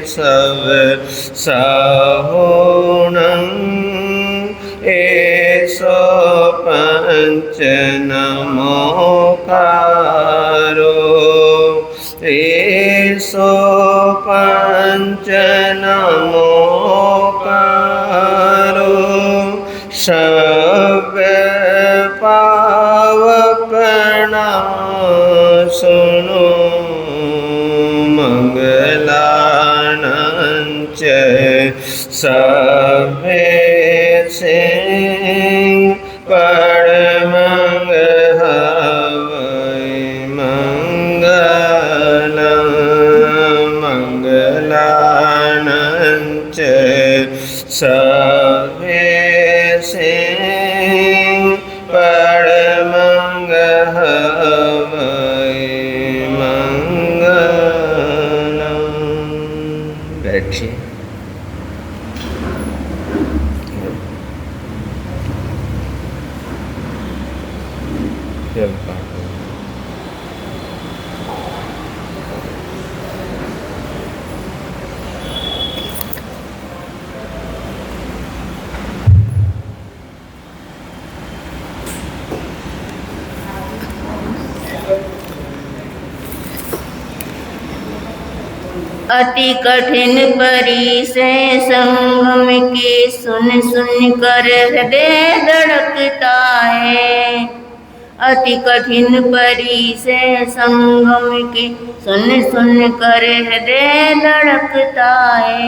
सब सहोणं एसो पंच नमोकारो एसो पंच नमोकारो सब पावपनाशनो मंगलानांच सभे से परमंग हवै मंगलम मंगलानांच सभे से परमंग हवै मंगलम। बैठिए। अति कठिन परी से संगम के सुन सुन कर हृदय धड़कता है। अति कठिन परी से संगम के सुन सुन कर हृदय धड़कता है।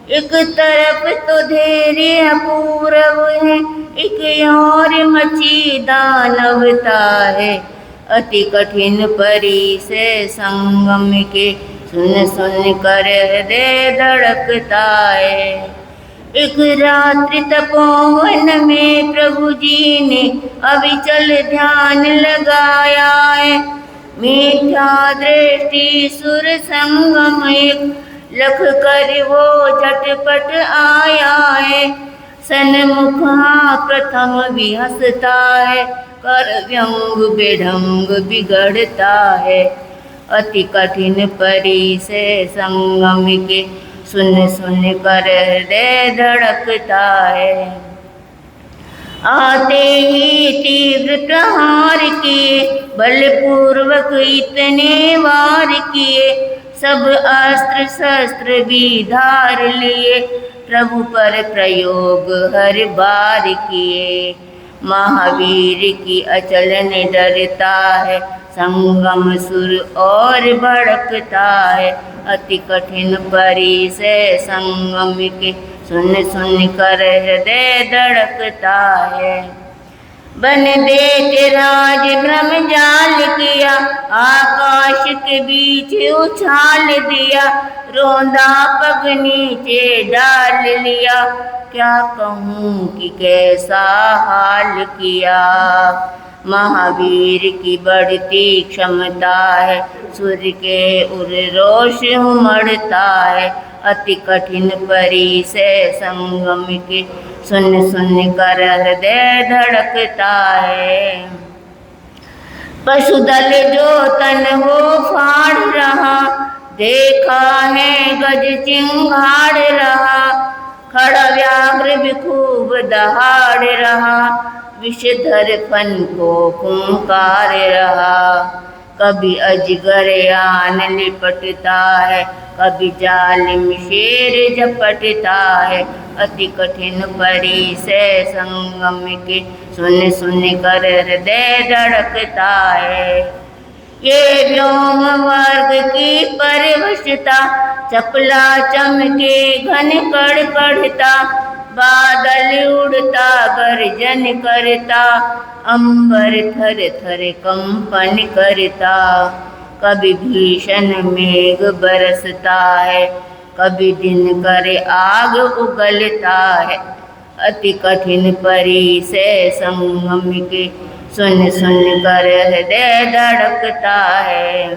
एक तरफ तो धैर्य अपूर्व है, एक और मची दानवता है। अति कठिन परी से संगम के सुन सुन कर हृदय धड़कता है। एक रात्रि तपोवन में प्रभु जी ने अविचल ध्यान लगाया है। मीठा दृष्टि सुर संगम एक लख कर वो झटपट आया है। सन्मुख प्रथम भी हंसता है, कर व्यंग बेढंग बिगड़ता है। अति कठिन परी से संगम के सुन सुन कर हृदय धड़कता है। आते ही तीव्र प्रहार किए, बलपूर्वक इतने वार किए, सब अस्त्र शस्त्र भी धार लिए, प्रभु पर प्रयोग हर बार किए। महावीर की अचल निडरता है, संगम सुर और भड़कता है। अति कठिन परी से संगम के सुन सुन कर हृदय धड़कता है। बन देते राज ब्रह्म जाल किया, आकाश के बीच उछाल दिया, रोंदा पग नीचे डाल लिया, क्या कहूँ कि कैसा हाल किया। महावीर की बढ़ती क्षमता है, सूर्य के उर रोष उमड़ता है। अति कठिन परी से संगम के सुन सुन कर हृदय धड़कता है। पशुदल जो तन वो फाड़ रहा, देखा है गज चिंगाड़ रहा, खड़ा व्याघ्र भी खूब दहाड़ रहा, विषधर फन को फुंकार रहा। कभी अजगर आन लिपटता है, कभी जालिम शेर झपटता है। अति कठिन परी से संगम के सुन सुन कर हृदय धड़कता है। ये व्योम वर्ग की परिवशता, चपला चमके घन कड़कड़ता, बादल उड़ता गर्जन करता, अंबर थर थर कंपन करता। कभी भीषण मेघ बरसता है, कभी दिन करे आग उगलता है। अति कठिन परी से संगम के सुन सुन कर हृदय धड़कता है।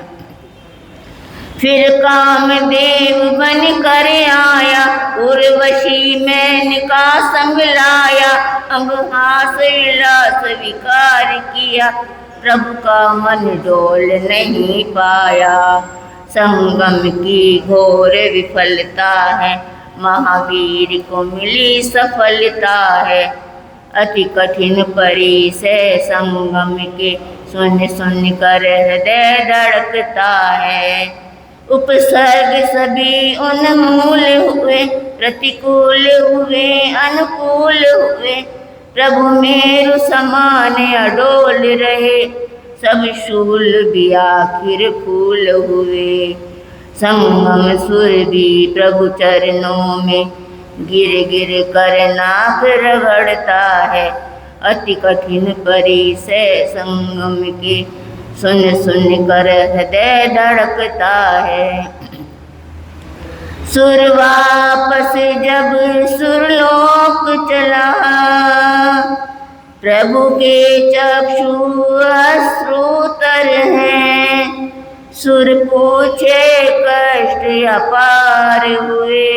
फिर कामदेव बन कर आया, उर्वशी मेनका संग लाया, अंग हास विलास विकार किया, प्रभु का मन डोल नहीं पाया। संगम की घोर विफलता है, महावीर को मिली सफलता है। अति कठिन परिसय संगम के, सुन सुन कर हृदय धड़कता है। उपसर्ग सभी उन्मूल हुए, प्रतिकूल हुए अनुकूल हुए, प्रभु मेरु समान अडोल रहे, सब शूल भी आखिर फूल हुए। संगम सुर भी प्रभु चरणों में, गिर गिर कर नाक रगड़ता है। अति कठिन परिसय संगम के, सुन सुन कर हृदय धड़कता है। सुर वापस जब सुरलोक चला, प्रभु के चक्षु अश्रुतर हैं। सुर पूछे कष्ट अपार हुए,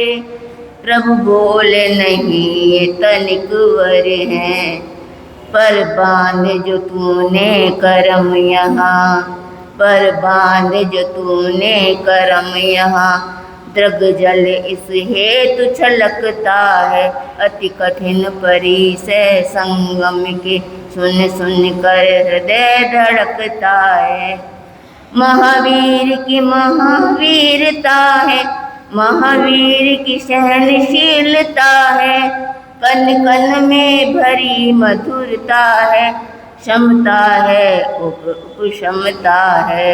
प्रभु बोले नहीं ये तनिक वर हैं। पर बांध जो तूने करम यहाँ, पर बांध जो तूने करम यहाँ, दृग जल इस हेतु छलकता है। अति कठिन परिसय संगम के, सुन सुन कर हृदय धड़कता है। महावीर की महावीरता है, महावीर की सहनशीलता है। कन कन में भरी मधुरता है, क्षमता है उपक्षमता है।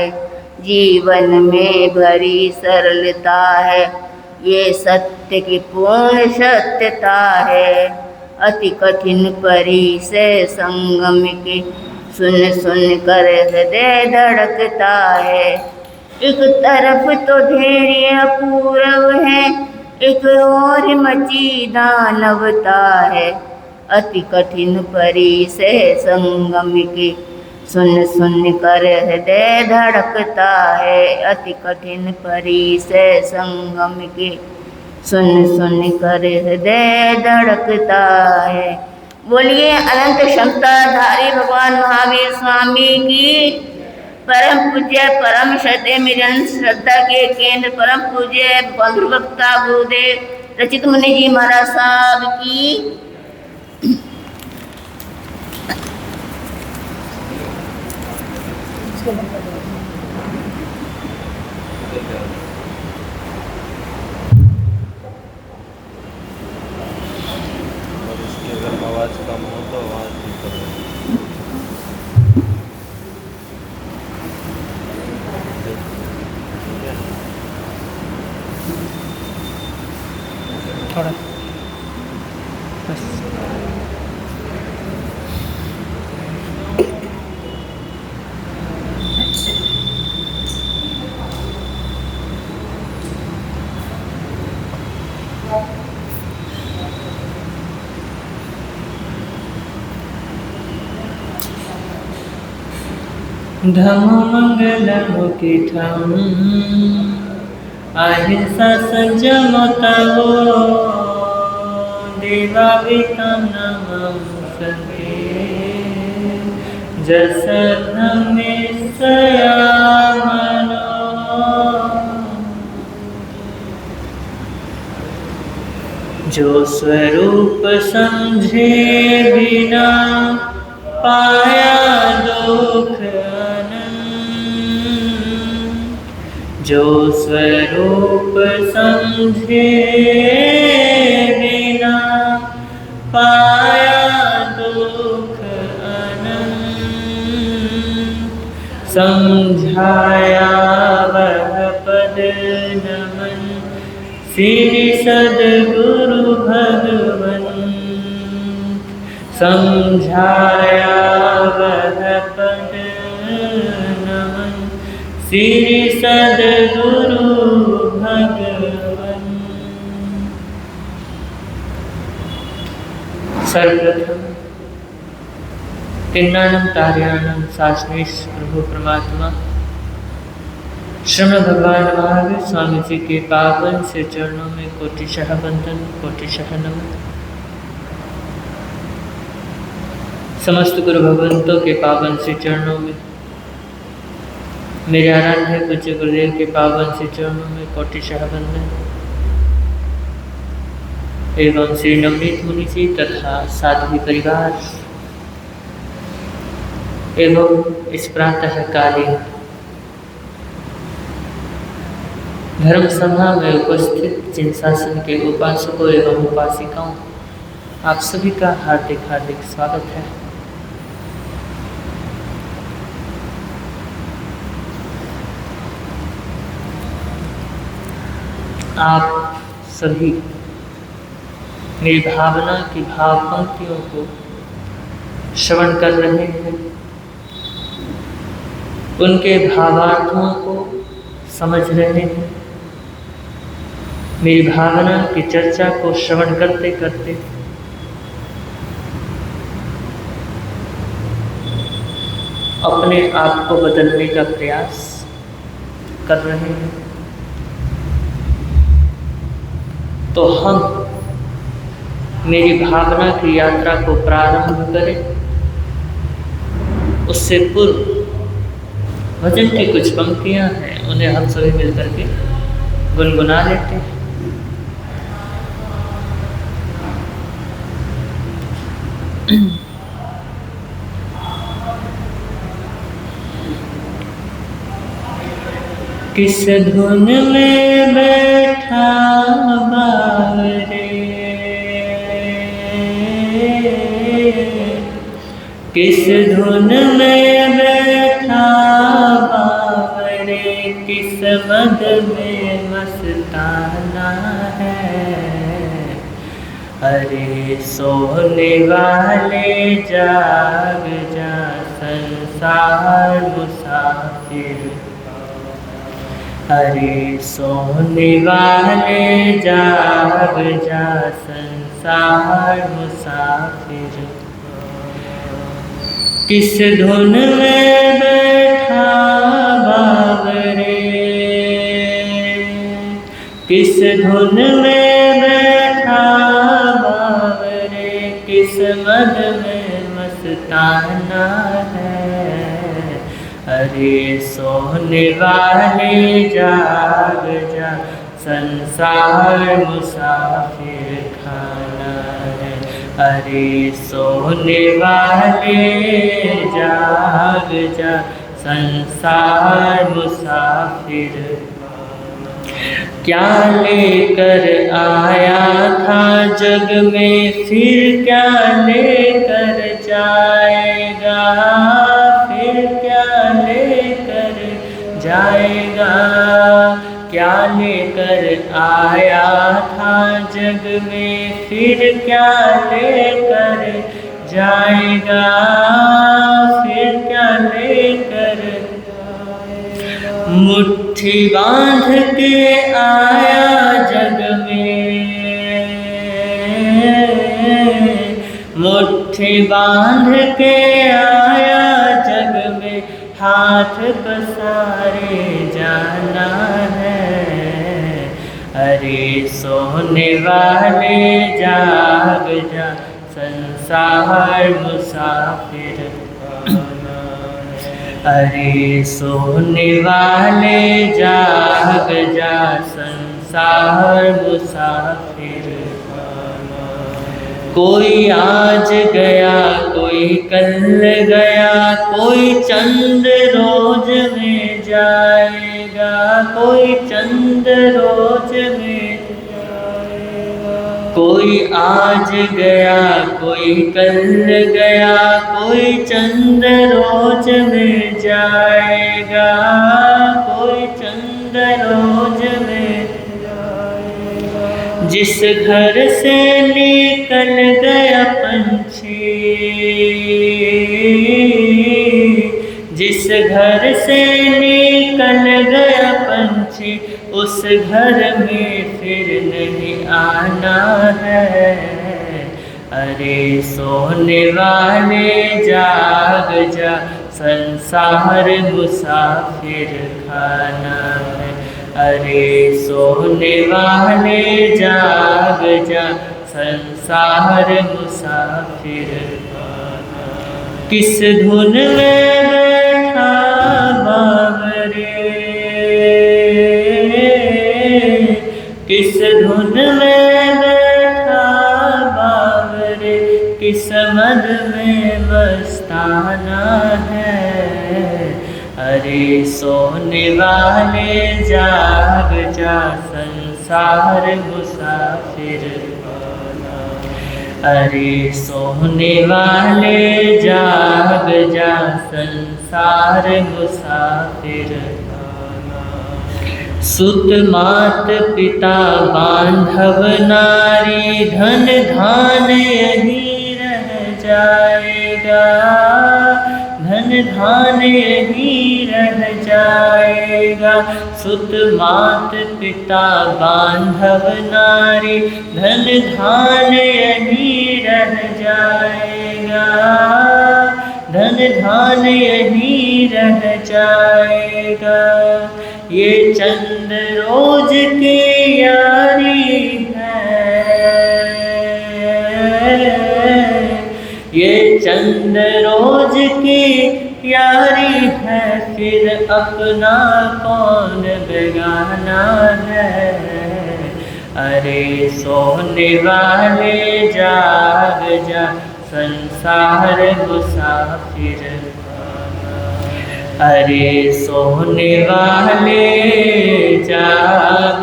जीवन में भरी सरलता है, ये सत्य की पूर्ण सत्यता है। अति कठिन परिसय संगम के, सुन सुन कर हृदय धड़कता है। एक तरफ तो धैर्य अपूर्व है, एक और मची दानवता है। अति कठिन परिसय संगम के, सुन सुन कर हृदय धड़कता है। अति कठिन परिसय संगम के, सुन सुन कर हृदय धड़कता है। बोलिए अनंत क्षमताधारी भगवान महावीर स्वामी की। परम पूज्य परम श्रद्धेय मेरे अनंत श्रद्धा के केंद्र परम पूज्य बंधुभक्ता गुरुदेव रचित मुनि जी महाराज साहब की। आवाज कम हो तो आवाज भी करो। थोड़ा बस धम मंगल के ठम अहिंसा संजमतवो देवा वितम नमस्ते जसधमे सयामनो जो स्वरूप समझे बिना पाया दुख जो स्वरूप समझे बिना पाया दुख अनंत समझाया वह पद नमन श्री सद्गुरु भगवन समझाया वह पद नमन श्री सद्गुरु भगवन। सर्वप्रथम तिन्नानम तार्याणम शासनीश प्रभु परमात्मा श्रीमद् भगवान महावीर स्वामी जी के पावन से चरणों में कोटिशः वंदन कोटिशः नमन। समस्त गुरु भगवंतों के पावन से चरणों में मेरे आराध्य पूज्य गुरुदेव के पावन से चरणों में कोटिशः वंदन एवं श्री नवनीत मुनि जी तथा साध्वी परिवार एवं इस प्रातःकालीन धर्म सभा में उपस्थित जिन शासन के उपासकों एवं उपासिकाओं, आप सभी का हार्दिक हार्दिक स्वागत है। आप सभी मेरी भावना की भाव पंक्तियों को श्रवण कर रहे हैं, उनके भावार्थों को समझ रहे हैं। मेरी भावना की चर्चा को श्रवण करते करते अपने आप को बदलने का प्रयास कर रहे हैं। तो हम मेरी भावना की यात्रा को प्रारंभ करें, उससे पूर्व भजन की कुछ पंक्तियां हैं, उन्हें हम सभी मिलकर के गुनगुना लेते हैं। किस धुन में बैठा बावरे, किस धुन में बैठा बावरे, किस मद में मस्ताना है। अरे सोने वाले जाग जा, संसार मुसाफिर। अरे सोने वाले जाग जा, संसार मुसाफिर। किस धुन में बैठा बावरे, किस धुन में बैठा बावरे, किस मद में मस्ताना है। अरे सोने वाले जाग जा, संसार मुसाफिर खाना है। अरे सोने वाले जाग जा, संसार मुसाफिर। क्या लेकर आया था जग में, फिर क्या लेकर जाएगा, फिर क्या लेकर जाएगा। क्या लेकर आया था जग में, फिर क्या लेकर जाएगा, फिर क्या लेकर जाएगा। मुट्ठी बांध के आया जग में, मुट्ठी बांध के आया जग में, हाथ पसारे जाना है। अरे सोने वाले जाग जा, संसार मुसाफिर। अरे सोने वाले जाग जा, संसार मुसाफिर। कोई आज गया, कोई कल गया, कोई चंद रोज में जाएगा, कोई चंद रोज में जाएगा। कोई आज गया, कोई कल गया, कोई चंद रोज में जाएगा, कोई चंद रोज में जाएगा। जिस घर से निकल गया पंछी, जिस घर से निकल गया पंछी, उस घर में फिर नहीं आना है। अरे सोने वाले जाग जा, संसार मुसाफिर खाना है। अरे सोने वाले जाग जा, संसार मुसाफिर। किस धुन में बैठा बावरे, किस धुन में बैठा बावरे, किस मद में मस्ताना है। अरे सोने वाले जाग जा, संसार मुसाफिर खाना। अरे सोने वाले जाग जा, संसार मुसाफिर खाना। सुत मात पिता बांधव नारी, धन धान यही रह जाएगा, धन धान यही रह जाएगा। सुत मात पिता बांधव नारी, धन धान यही रह जाएगा, धन धान यही रह जाएगा। ये चंद रोज की यारी है, ये चंद रोज की यारी है, फिर अपना कौन बेगाना है। अरे सोने वाले जाग जा, संसार मुसाफिर खाना। अरे सोने वाले जाग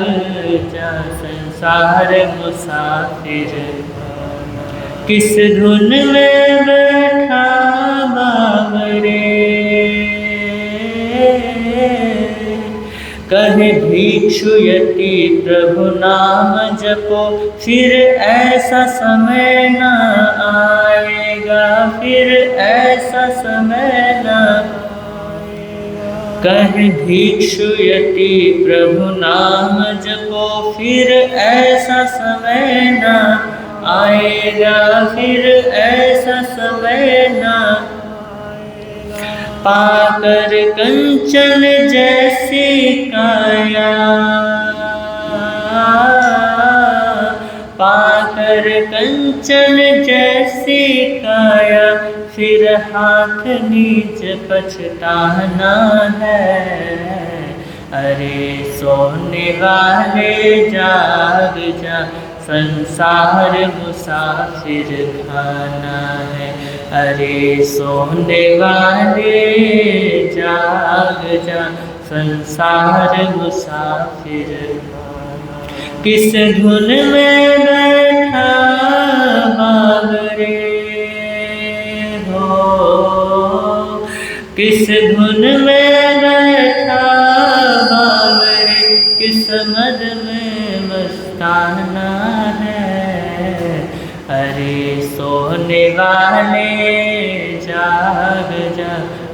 जा, संसार मुसाफिर खाना। किस धुन में बैठा बावरे, कहे भिक्षु यति प्रभु नाम जपो, फिर ऐसा समय न आएगा, फिर ऐसा समय न आएगा। कहे भिक्षु यति प्रभु नाम जपो, फिर ऐसा समय न आएगा, फिर ऐसा समय न आएगा। पाकर कंचन जैसी काया, पाकर कंचन जैसी काया, फिर हाथ नीच पछताना है। अरे सोने वाले जाग जा, संसार मुसाफिर खाना है। अरे सोने वाले जाग जा, संसार मुसाफिर खाना। किस धुन में बैठा बावरे हो, किस धुन में बैठा बावरे, किस मद में मस्ताना है। अरे सोने वाले जाग जा,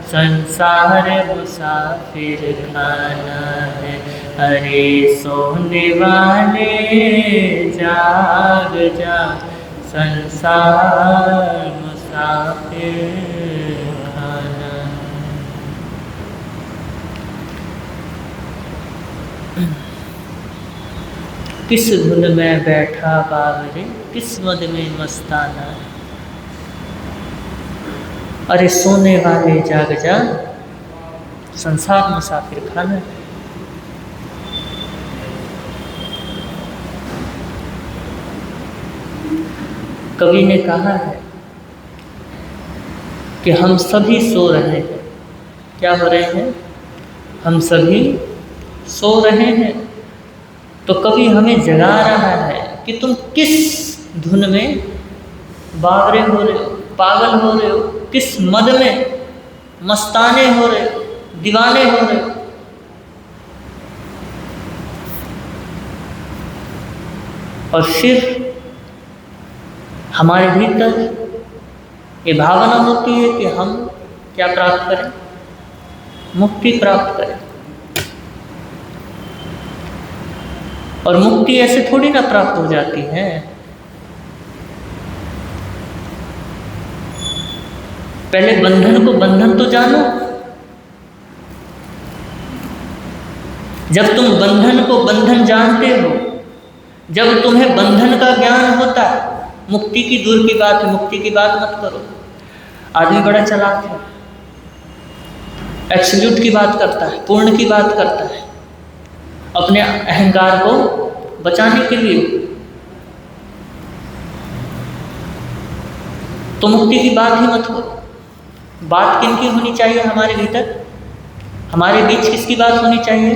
संसार मुसाफिर खाना है। अरे सोने वाले जाग जा, संसार मुसाफिर खाना। किस धुन में बैठा बावरे, किस मद में मस्ताना है। अरे सोने वाले जाग जा, संसार मुसाफिर खाना है। कवि ने कहा है कि हम सभी सो रहे हैं। क्या हो रहे हैं? हम सभी सो रहे हैं। तो कवि हमें जगा रहा है कि तुम किस धुन में बावरे हो रहे हो, पागल हो रहे हो, किस मद में मस्ताने हो रहे हो, दीवाने हो रहे हो। और फिर हमारे भीतर ये भावना होती है कि हम क्या प्राप्त करें? मुक्ति प्राप्त करें। और मुक्ति ऐसे थोड़ी ना प्राप्त हो जाती है। पहले बंधन को बंधन तो जानो। जब तुम बंधन को बंधन जानते हो, जब तुम्हें बंधन का ज्ञान होता है, मुक्ति की दूर की बात है, मुक्ति की बात मत करो। आदमी बड़ा चालाक है, एब्सोल्यूट की बात करता है, पूर्ण की बात करता है, अपने अहंकार को बचाने के लिए। तो मुक्ति की बात ही मत करो। बात किन की होनी चाहिए हमारे भीतर? हमारे बीच किसकी बात होनी चाहिए?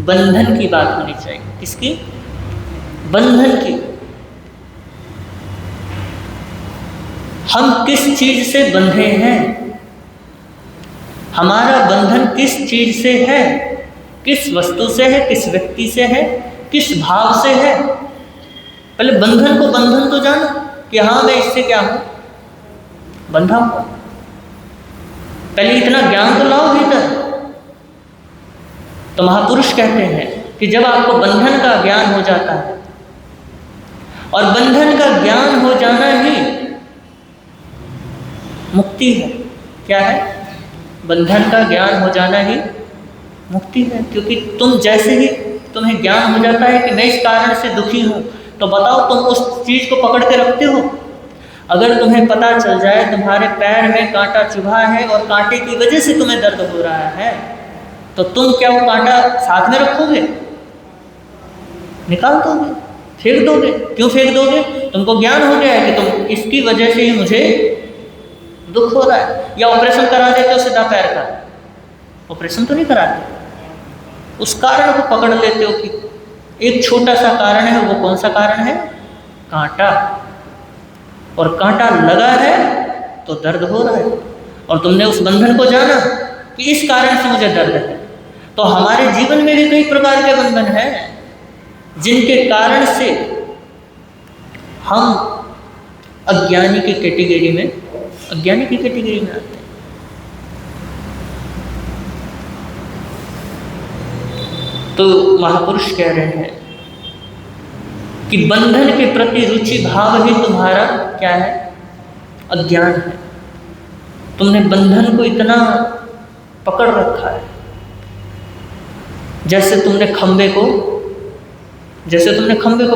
बंधन की बात होनी चाहिए। किसकी? बंधन की। हम किस चीज से बंधे हैं? हमारा बंधन किस चीज से है? किस वस्तु से है? किस व्यक्ति से है? किस भाव से है? पहले बंधन को बंधन तो जानो कि हाँ मैं इससे क्या हूं, बंधा हूं। पहले इतना ज्ञान तो लाओ भीतर। तो महापुरुष कहते हैं कि जब आपको बंधन का ज्ञान हो जाता है, और बंधन का ज्ञान हो जाना ही मुक्ति है। क्या है? बंधन का ज्ञान हो जाना ही मुक्ति है। क्योंकि तुम जैसे ही तुम्हें ज्ञान हो जाता है कि मैं इस कारण से दुखी हूं, तो बताओ तुम उस चीज को पकड़ के रखते हो? अगर तुम्हें पता चल जाए तुम्हारे पैर में कांटा चुभा है और कांटे की वजह से तुम्हें दर्द हो रहा है, तो तुम क्या वो कांटा साथ में रखोगे? निकाल दोगे, फेंक दोगे। क्यों फेंक दोगे? तुमको ज्ञान हो गया है कि तुम इसकी वजह से ही मुझे दुख हो रहा है। या ऑपरेशन करा देते हो सीधा पैर का? ऑपरेशन तो नहीं कराते, उस कारण को पकड़ लेते हो कि एक छोटा सा कारण है। वो कौन सा कारण है? कांटा। और कांटा लगा है तो दर्द हो रहा है, और तुमने उस बंधन को जाना कि इस कारण से मुझे दर्द है। तो हमारे जीवन में भी कई प्रकार के बंधन हैं जिनके कारण से हम अज्ञानी की कैटेगरी में आते हैं। तो महापुरुष कह रहे हैं कि बंधन के प्रति रुचि भाव ही तुम्हारा क्या है? अज्ञान है। तुमने बंधन को इतना पकड़ रखा है, जैसे तुमने खंबे को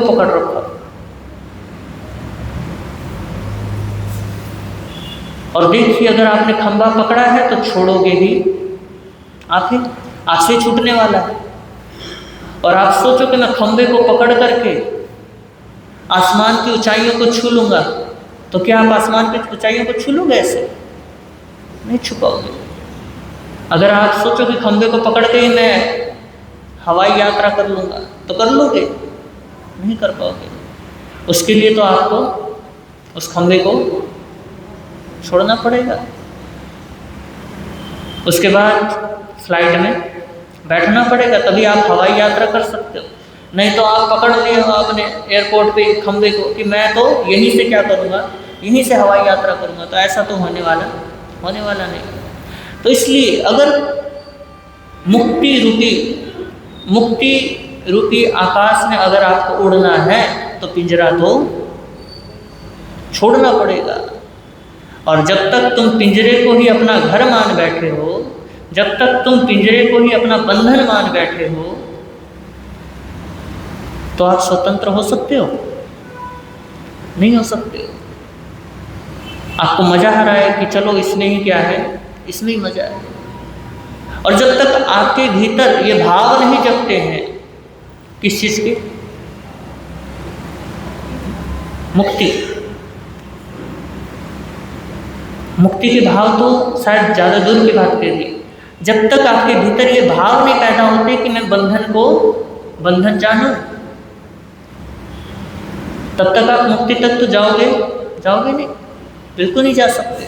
पकड़ रखा। और देखिए, अगर आपने खंबा पकड़ा है तो छोड़ोगे ही, आप से छूटने वाला है। और आप सोचो कि मैं खंबे को पकड़ करके आसमान की ऊंचाइयों को छू लूंगा, तो क्या आप आसमान की ऊंचाइयों को छू लोगे? ऐसे नहीं छू पाओगे। अगर आप सोचो कि खंबे को पकड़ के ही मैं हवाई यात्रा कर लूंगा, तो कर लोगे? नहीं कर पाओगे। उसके लिए तो आपको उस खंबे को छोड़ना पड़ेगा। उसके बाद फ्लाइट में बैठना पड़ेगा, तभी आप हवाई यात्रा कर सकते हो। नहीं तो आप पकड़ लिए हो आपने एयरपोर्ट पे खंबे को कि मैं तो यहीं से क्या करूँगा, यहीं से हवाई यात्रा करूँगा, तो ऐसा तो होने वाला नहीं। तो इसलिए अगर मुक्ति रूपी आकाश में अगर आपको उड़ना है, तो पिंजरा तो छोड़ना पड़ेगा। और जब तक तुम पिंजरे को ही अपना घर मान बैठे हो, जब तक तुम पिंजरे को ही अपना बंधन मान बैठे हो, तो आप स्वतंत्र हो सकते हो? नहीं हो सकते। आपको मजा आ रहा है कि चलो इसमें ही क्या है, इसमें ही मजा है। और जब तक आपके भीतर ये भाव नहीं जगते हैं, किस चीज के? मुक्ति के भाव तो शायद ज़्यादा दूर की बात कह दी। जब तक आपके भीतर ये भाव नहीं पैदा होते कि मैं बंधन जानूं, तब तक आप मुक्ति तक तो जाओगे नहीं, बिल्कुल नहीं जा सकते।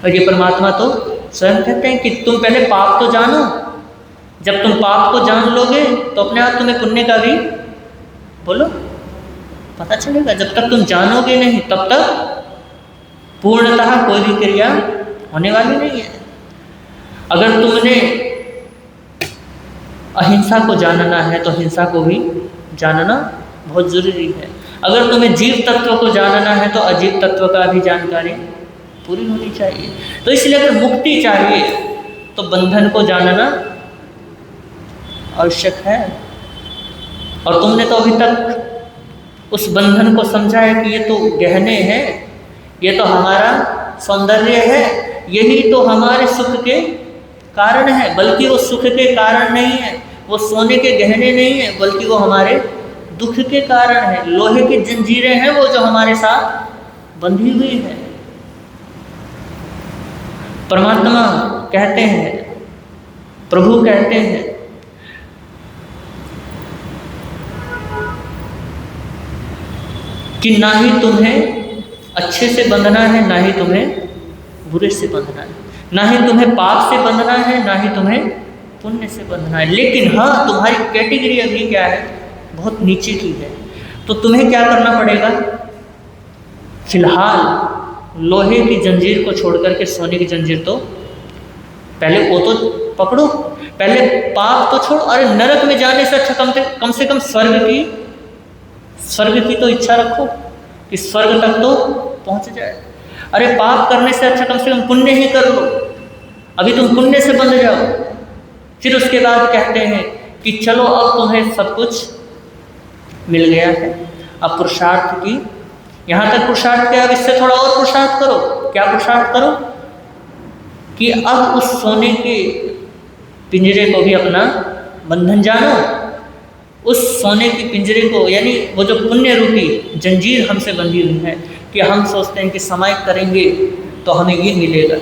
और ये परमात्मा तो स्वयं कहते हैं कि तुम पहले पाप तो जानो। जब तुम पाप को जान लोगे तो अपने आप तुम्हें पुण्य का भी पता चलेगा। जब तक तुम जानोगे नहीं, तब तक पूर्णतः कोई भी क्रिया होने वाली नहीं है। अगर तुमने अहिंसा को जानना है, तो हिंसा को भी जानना बहुत जरूरी है। अगर तुम्हें जीव तत्व को जानना है, तो अजीव तत्व का भी जानकारी पूरी होनी चाहिए। तो इसलिए अगर मुक्ति चाहिए, तो बंधन को जानना आवश्यक है। और तुमने तो अभी तक उस बंधन को समझा है कि ये तो गहने हैं, ये तो हमारा सौंदर्य है, यही तो हमारे सुख के कारण है। बल्कि वो सुख के कारण नहीं है, वो सोने के गहने नहीं है, बल्कि वो हमारे दुख के कारण है। लोहे की जंजीरें हैं वो जो हमारे साथ बंधी हुई है। परमात्मा कहते हैं, प्रभु कहते हैं कि ना ही तुम्हें अच्छे से बंधना है, ना ही तुम्हें बुरे से बंधना है, ना ही तुम्हें पाप से बंधना है, ना ही तुम्हें पुण्य से बंधना है। लेकिन हाँ, तुम्हारी कैटेगरी अभी क्या है, बहुत नीचे की है। तो तुम्हें क्या करना पड़ेगा, फिलहाल लोहे की जंजीर को छोड़ करके सोने की जंजीर तो पहले वो तो पकड़ो, पहले पाप तो छोड़ो। अरे नरक में जाने से अच्छा कम से कम स्वर्ग की तो इच्छा रखो कि स्वर्ग तक तो पहुंच जाए। अरे पाप करने से अच्छा कम से कम पुण्य ही कर लो, अभी तुम पुण्य से बंध जाओ। फिर उसके बाद कहते हैं कि चलो अब तुम्हें सब कुछ मिल गया है, अब पुरुषार्थ की, यहाँ तक पुरुषार्थ किया, अब इससे थोड़ा और पुरुषार्थ करो। क्या पुरुषार्थ करो कि अब उस सोने के पिंजरे को भी अपना बंधन जानो। उस सोने के पिंजरे को, यानी वो जो पुण्य रूपी जंजीर हमसे बंधी हुई है, कि हम सोचते हैं कि समाय करेंगे तो हमें ये मिलेगा,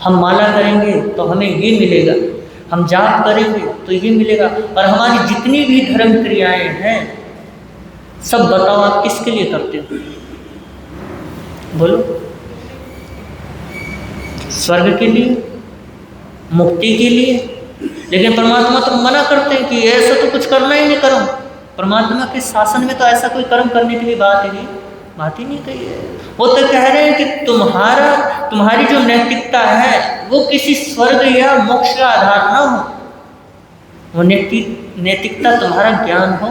हम माला करेंगे तो हमें ये मिलेगा, हम जाप करेंगे तो ये मिलेगा। और हमारी जितनी भी धर्म क्रियाएं हैं, सब बताओ आप किसके लिए करते हो, बोलो? स्वर्ग के लिए, मुक्ति के लिए। लेकिन परमात्मा तो मना करते हैं कि ऐसा तो कुछ करना ही नहीं करो। परमात्मा के शासन में तो ऐसा कोई कर्म करने के लिए बात ही नहीं कही है। वो तो कह रहे हैं कि तुम्हारी जो नैतिकता है वो किसी स्वर्ग या मोक्ष का आधार ना हो, वो नैतिकता तुम्हारा ज्ञान हो।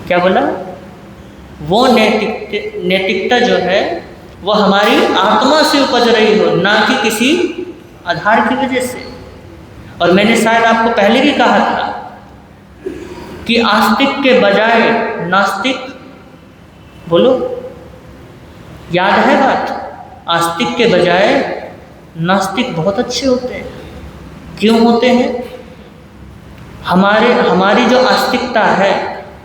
क्या बोला? वो नैतिकता जो है वो हमारी आत्मा से उपज रही हो, ना कि किसी आधार की वजह से। और मैंने शायद आपको पहले भी कहा था कि आस्तिक के बजाय नास्तिक, बोलो, याद है बात? आस्तिक के बजाय नास्तिक बहुत अच्छे होते हैं। क्यों होते हैं? हमारी जो आस्तिकता है,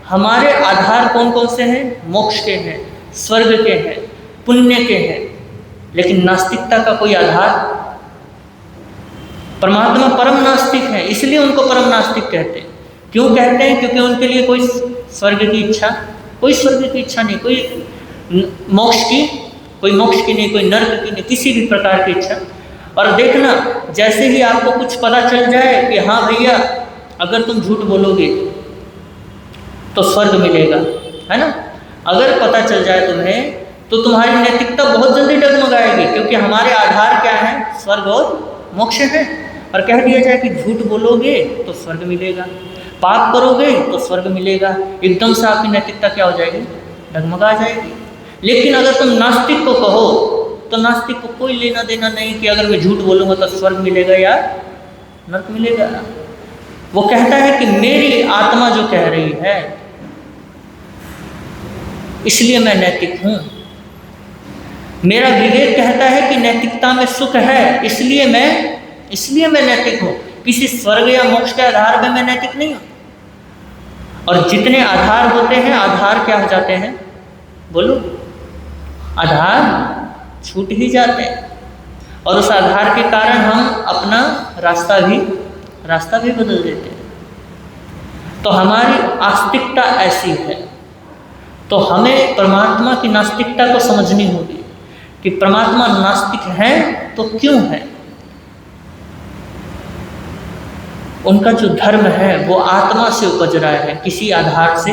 हमारे आधार कौन कौन से हैं? मोक्ष के हैं, स्वर्ग के हैं, पुण्य के हैं। लेकिन नास्तिकता का कोई आधार, परमात्मा परम नास्तिक है, इसलिए उनको परम नास्तिक कहते हैं। क्यों कहते हैं? क्योंकि उनके लिए कोई स्वर्ग की इच्छा, कोई स्वर्ग की इच्छा नहीं, कोई मोक्ष की नहीं, कोई नर्क की नहीं, किसी भी प्रकार की इच्छा। और देखना, जैसे ही आपको कुछ पता चल जाए कि हाँ भैया, अगर तुम झूठ बोलोगे तो स्वर्ग मिलेगा, है ना, अगर पता चल जाए तुम्हें, तो तुम्हारी नैतिकता बहुत जल्दी डगमगाएगी। क्योंकि हमारे आधार क्या है? स्वर्ग और मोक्ष है। और कह दिया जाए कि झूठ बोलोगे तो स्वर्ग मिलेगा, पाप करोगे तो स्वर्ग मिलेगा, एकदम से आपकी नैतिकता क्या हो जाएगी? डगमगा जाएगी। लेकिन अगर तुम नास्तिक को कहो, तो नास्तिक को कोई लेना देना नहीं कि अगर मैं झूठ बोलूँगा तो स्वर्ग मिलेगा या नर्क मिलेगा। वो कहता है कि मेरी आत्मा जो कह रही है, इसलिए मैं नैतिक हूँ। मेरा विवेक कहता है कि नैतिकता में सुख है, इसलिए मैं नैतिक हूँ। किसी स्वर्ग या मोक्ष के आधार पे मैं नैतिक नहीं हूँ। और जितने आधार होते हैं, आधार क्या हो जाते हैं? बोलो, आधार छूट ही जाते हैं। और उस आधार के कारण हम अपना रास्ता भी बदल देते हैं। तो हमारी आस्तिकता ऐसी है। तो हमें परमात्मा की नास्तिकता को समझनी होगी कि परमात्मा नास्तिक हैं तो क्यों है। उनका जो धर्म है वो आत्मा से उपज रहा है, किसी आधार से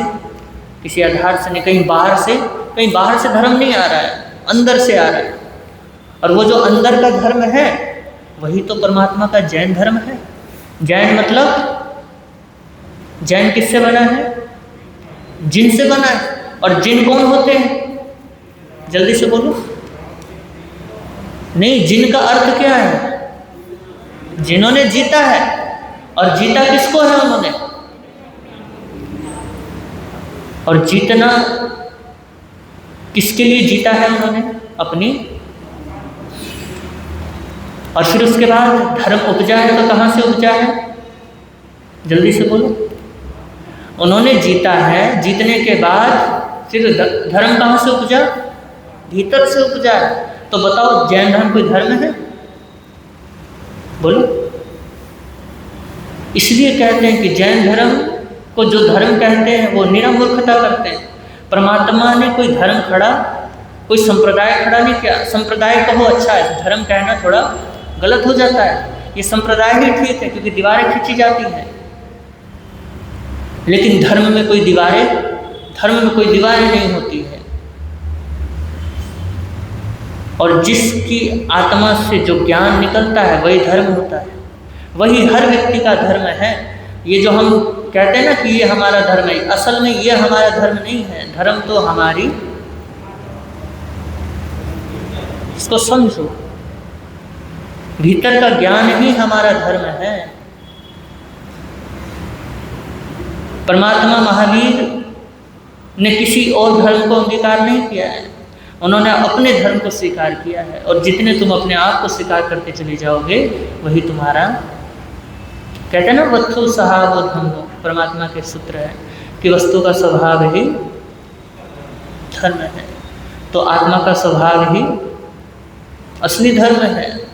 नहीं, कहीं बाहर से धर्म नहीं आ रहा है, अंदर से आ रहा है। और वो जो अंदर का धर्म है वही तो परमात्मा का जैन धर्म है। जैन मतलब, जैन किससे बना है? जिन से बना है। और जिन कौन होते हैं? जल्दी से बोलो। नहीं, जिन का अर्थ क्या है? जिन्होंने जीता है। और जीता किसको है उन्होंने? और जीतना किसके लिए जीता है उन्होंने? अपनी। और फिर उसके बाद धर्म उपजा है तो कहाँ से उपजा है? जल्दी से बोलो। उन्होंने जीता है, जीतने के बाद फिर धर्म कहाँ से उपजा? भीतर से उपजा है। तो बताओ जैन धर्म कोई धर्म है? बोलो। इसलिए कहते हैं कि जैन धर्म को जो धर्म कहते हैं वो निरा मूर्खता करते हैं। परमात्मा ने कोई धर्म खड़ा, कोई संप्रदाय खड़ा नहीं किया। संप्रदाय कहो अच्छा है, धर्म कहना थोड़ा गलत हो जाता है। ये संप्रदाय ही ठीक है क्योंकि दीवारें खींची जाती हैं, लेकिन धर्म में कोई दीवारें नहीं होती है। और जिसकी आत्मा से जो ज्ञान निकलता है वही धर्म होता है, वही हर व्यक्ति का धर्म है। ये जो हम कहते हैं ना कि ये हमारा धर्म है, असल में ये हमारा धर्म नहीं है। धर्म तो हमारी, इसको समझो, भीतर का ज्ञान ही हमारा धर्म है। परमात्मा महावीर ने किसी और धर्म को अंगीकार नहीं किया है, उन्होंने अपने धर्म को स्वीकार किया है। और जितने तुम अपने आप को स्वीकार करते चले जाओगे वही तुम्हारा, कहते हैं ना वस्तु स्वभाव धर्मो, परमात्मा के सूत्र है कि वस्तु का स्वभाव ही धर्म है। तो आत्मा का स्वभाव ही असली धर्म है।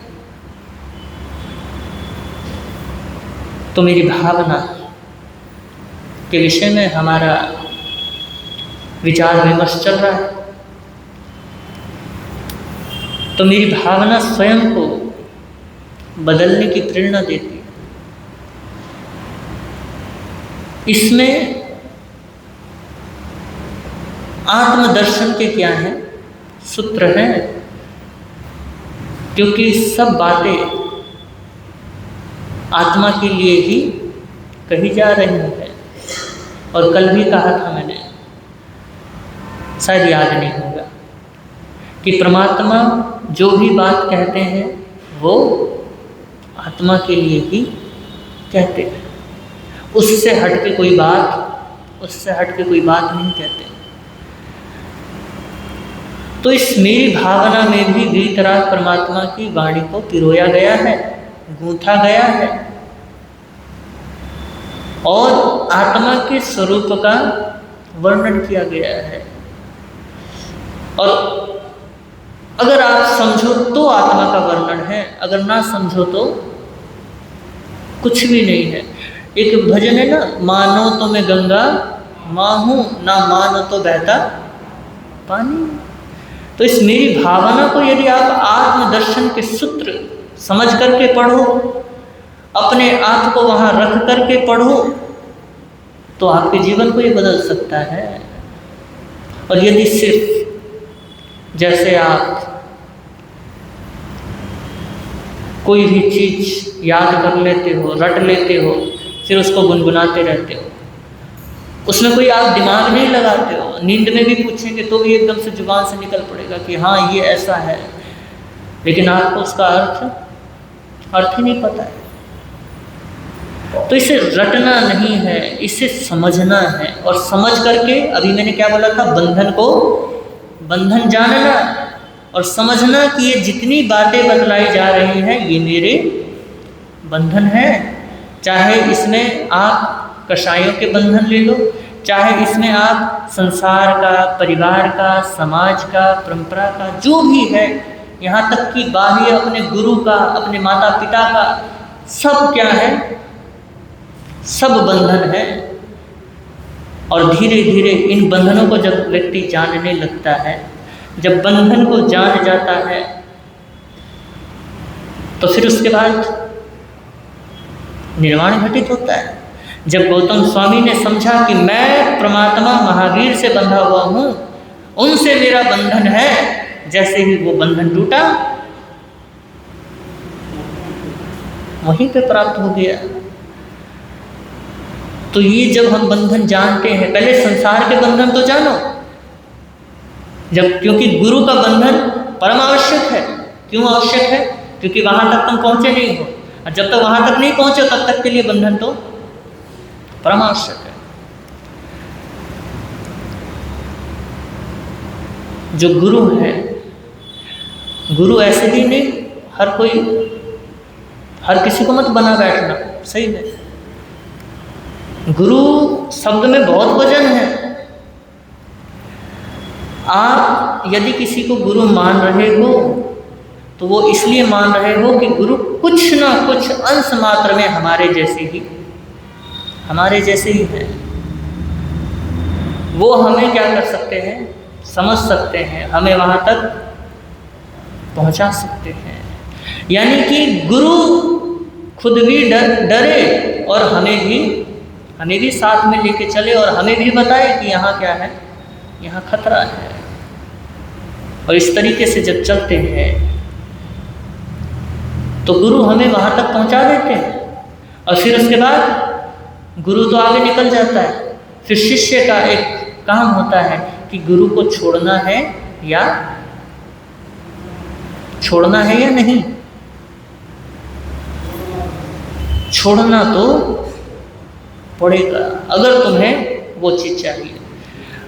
तो मेरी भावना के विषय में हमारा विचार विमर्श चल रहा है। तो मेरी भावना स्वयं को बदलने की प्रेरणा देती है। इसमें आत्मदर्शन के क्या हैं? सूत्र हैं, क्योंकि सब बातें आत्मा के लिए ही कही जा रही हैं। और कल भी कहा था मैंने, शायद याद नहीं होगा, कि परमात्मा जो भी बात कहते हैं वो आत्मा के लिए ही कहते हैं, उससे हट के कोई बात नहीं कहते। तो इस मेरी भावना में भी वीतराग परमात्मा की वाणी को पिरोया गया है, गूंथा गया है, और आत्मा के स्वरूप का वर्णन किया गया है। और अगर आप समझो तो आत्मा का वर्णन है, अगर ना समझो तो कुछ भी नहीं है। एक भजन है ना, मानो तो मैं गंगा माहूँ, ना मानो तो बहता पानी। तो इस मेरी भावना को यदि आप आत्मदर्शन के सूत्र समझ करके पढ़ो, अपने आप को वहाँ रख करके पढ़ो, तो आपके जीवन को ये बदल सकता है। और यदि सिर्फ जैसे आप कोई भी चीज़ याद कर लेते हो, रट लेते हो, फिर उसको गुनगुनाते रहते हो, उसमें कोई आप दिमाग नहीं लगाते हो, नींद में भी पूछेंगे तो भी एकदम से जुबान से निकल पड़ेगा कि हाँ ये ऐसा है, लेकिन आपको उसका अर्थ ही नहीं पता है। तो इसे रटना नहीं है, इसे समझना है। और समझ करके, अभी मैंने क्या बोला था, बंधन जानना और समझना कि ये जितनी बातें बतलाई जा रही हैं ये मेरे बंधन हैं। चाहे इसमें आप कषायों के बंधन ले लो, चाहे इसमें आप संसार का, परिवार का, समाज का, परंपरा का, जो भी है, यहाँ तक कि बाह्य अपने गुरु का, अपने माता पिता का, सब क्या है, सब बंधन है। और धीरे धीरे इन बंधनों को जब व्यक्ति जानने लगता है, जब बंधन को जान जाता है, तो फिर उसके बाद निर्वाण घटित होता है। जब गौतम स्वामी ने समझा कि मैं परमात्मा महावीर से बंधा हुआ हूँ, उनसे मेरा बंधन है, जैसे ही वो बंधन टूटा वहीं पे प्राप्त हो गया। तो ये जब हम बंधन जानते हैं, पहले संसार के बंधन तो जानो, जब, क्योंकि गुरु का बंधन परम आवश्यक है। क्यों आवश्यक है? क्योंकि वहां तक तुम पहुंचे नहीं हो, और जब तक वहां तक नहीं पहुंचे तब तक के लिए बंधन तो परम आवश्यक है। जो गुरु है, गुरु ऐसे ही नहीं, हर किसी को मत बना बैठना, सही है। गुरु शब्द में बहुत वजन है। आप यदि किसी को गुरु मान रहे हो तो वो इसलिए मान रहे हो कि गुरु कुछ ना कुछ अंश मात्र में हमारे जैसे ही है। वो हमें क्या कर सकते हैं, समझ सकते हैं, हमें वहाँ तक पहुँचा सकते हैं। यानी कि गुरु खुद भी डरे और हमें भी साथ में लेके चले और हमें भी बताए कि यहाँ क्या है, यहाँ खतरा है। और इस तरीके से जब चलते हैं तो गुरु हमें वहाँ तक पहुँचा देते हैं और फिर उसके बाद गुरु तो आगे निकल जाता है। फिर शिष्य का एक काम होता है कि गुरु को छोड़ना है या नहीं। छोड़ना तो पड़ेगा अगर तुम्हें वो चीज़ चाहिए।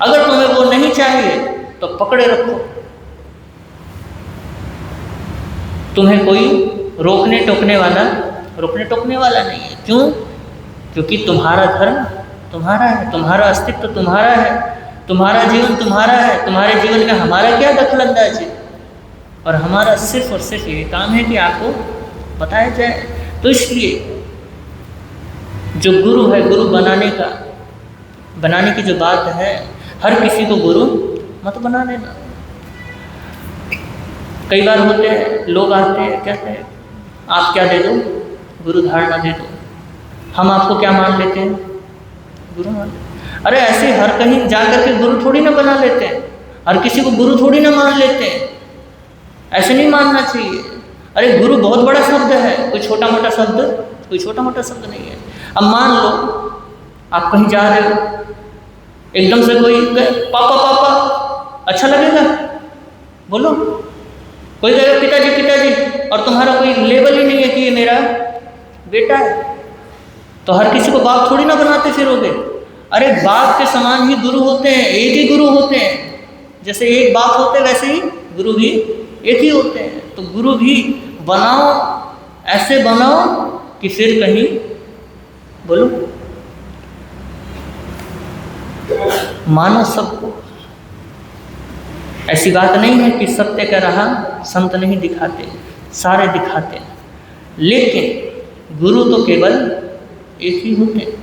अगर तुम्हें वो नहीं चाहिए तो पकड़े रखो। तुम्हें कोई रोकने टोकने वाला नहीं है। क्यों? क्योंकि तुम्हारा धर्म तुम्हारा है, तुम्हारा अस्तित्व तुम्हारा है, तुम्हारा जीवन तुम्हारा है। तुम्हारे जीवन में हमारा क्या दखलंदाजी? और हमारा सिर्फ और सिर्फ ये काम है कि आपको बताया जाए। तो इसलिए जो गुरु है, गुरु बनाने की जो बात है, हर किसी को गुरु मत बना लेना। कई बार होते हैं, लोग आते हैं, कहते हैं आप क्या दे दो, गुरु धारणा दे दो। हम आपको क्या मान लेते हैं? गुरु मान लेते। अरे ऐसे हर कहीं जाकर के गुरु थोड़ी ना बना लेते हैं, हर किसी को गुरु थोड़ी ना मान लेते हैं। ऐसे नहीं मानना चाहिए। अरे गुरु बहुत बड़ा शब्द है, कोई छोटा मोटा शब्द नहीं है। अब मान लो आप कहीं जा रहे हो, एकदम से कोई पापा अच्छा लगेगा? बोलो। कोई कहेगा पिताजी, और तुम्हारा कोई लेवल ही नहीं है कि ये मेरा बेटा है, तो हर किसी को बाप थोड़ी ना बनाते फिरोगे। अरे बाप के समान ही गुरु होते हैं, एक ही गुरु होते हैं। जैसे एक बाप होते हैं वैसे ही गुरु भी एक ही होते हैं। तो गुरु भी बनाओ, ऐसे बनाओ कि फिर कहीं बोलो मानो सबको। ऐसी बात नहीं है कि सत्य का राह संत नहीं दिखाते, सारे दिखाते, लेकिन गुरु तो केवल एक ही होते हैं।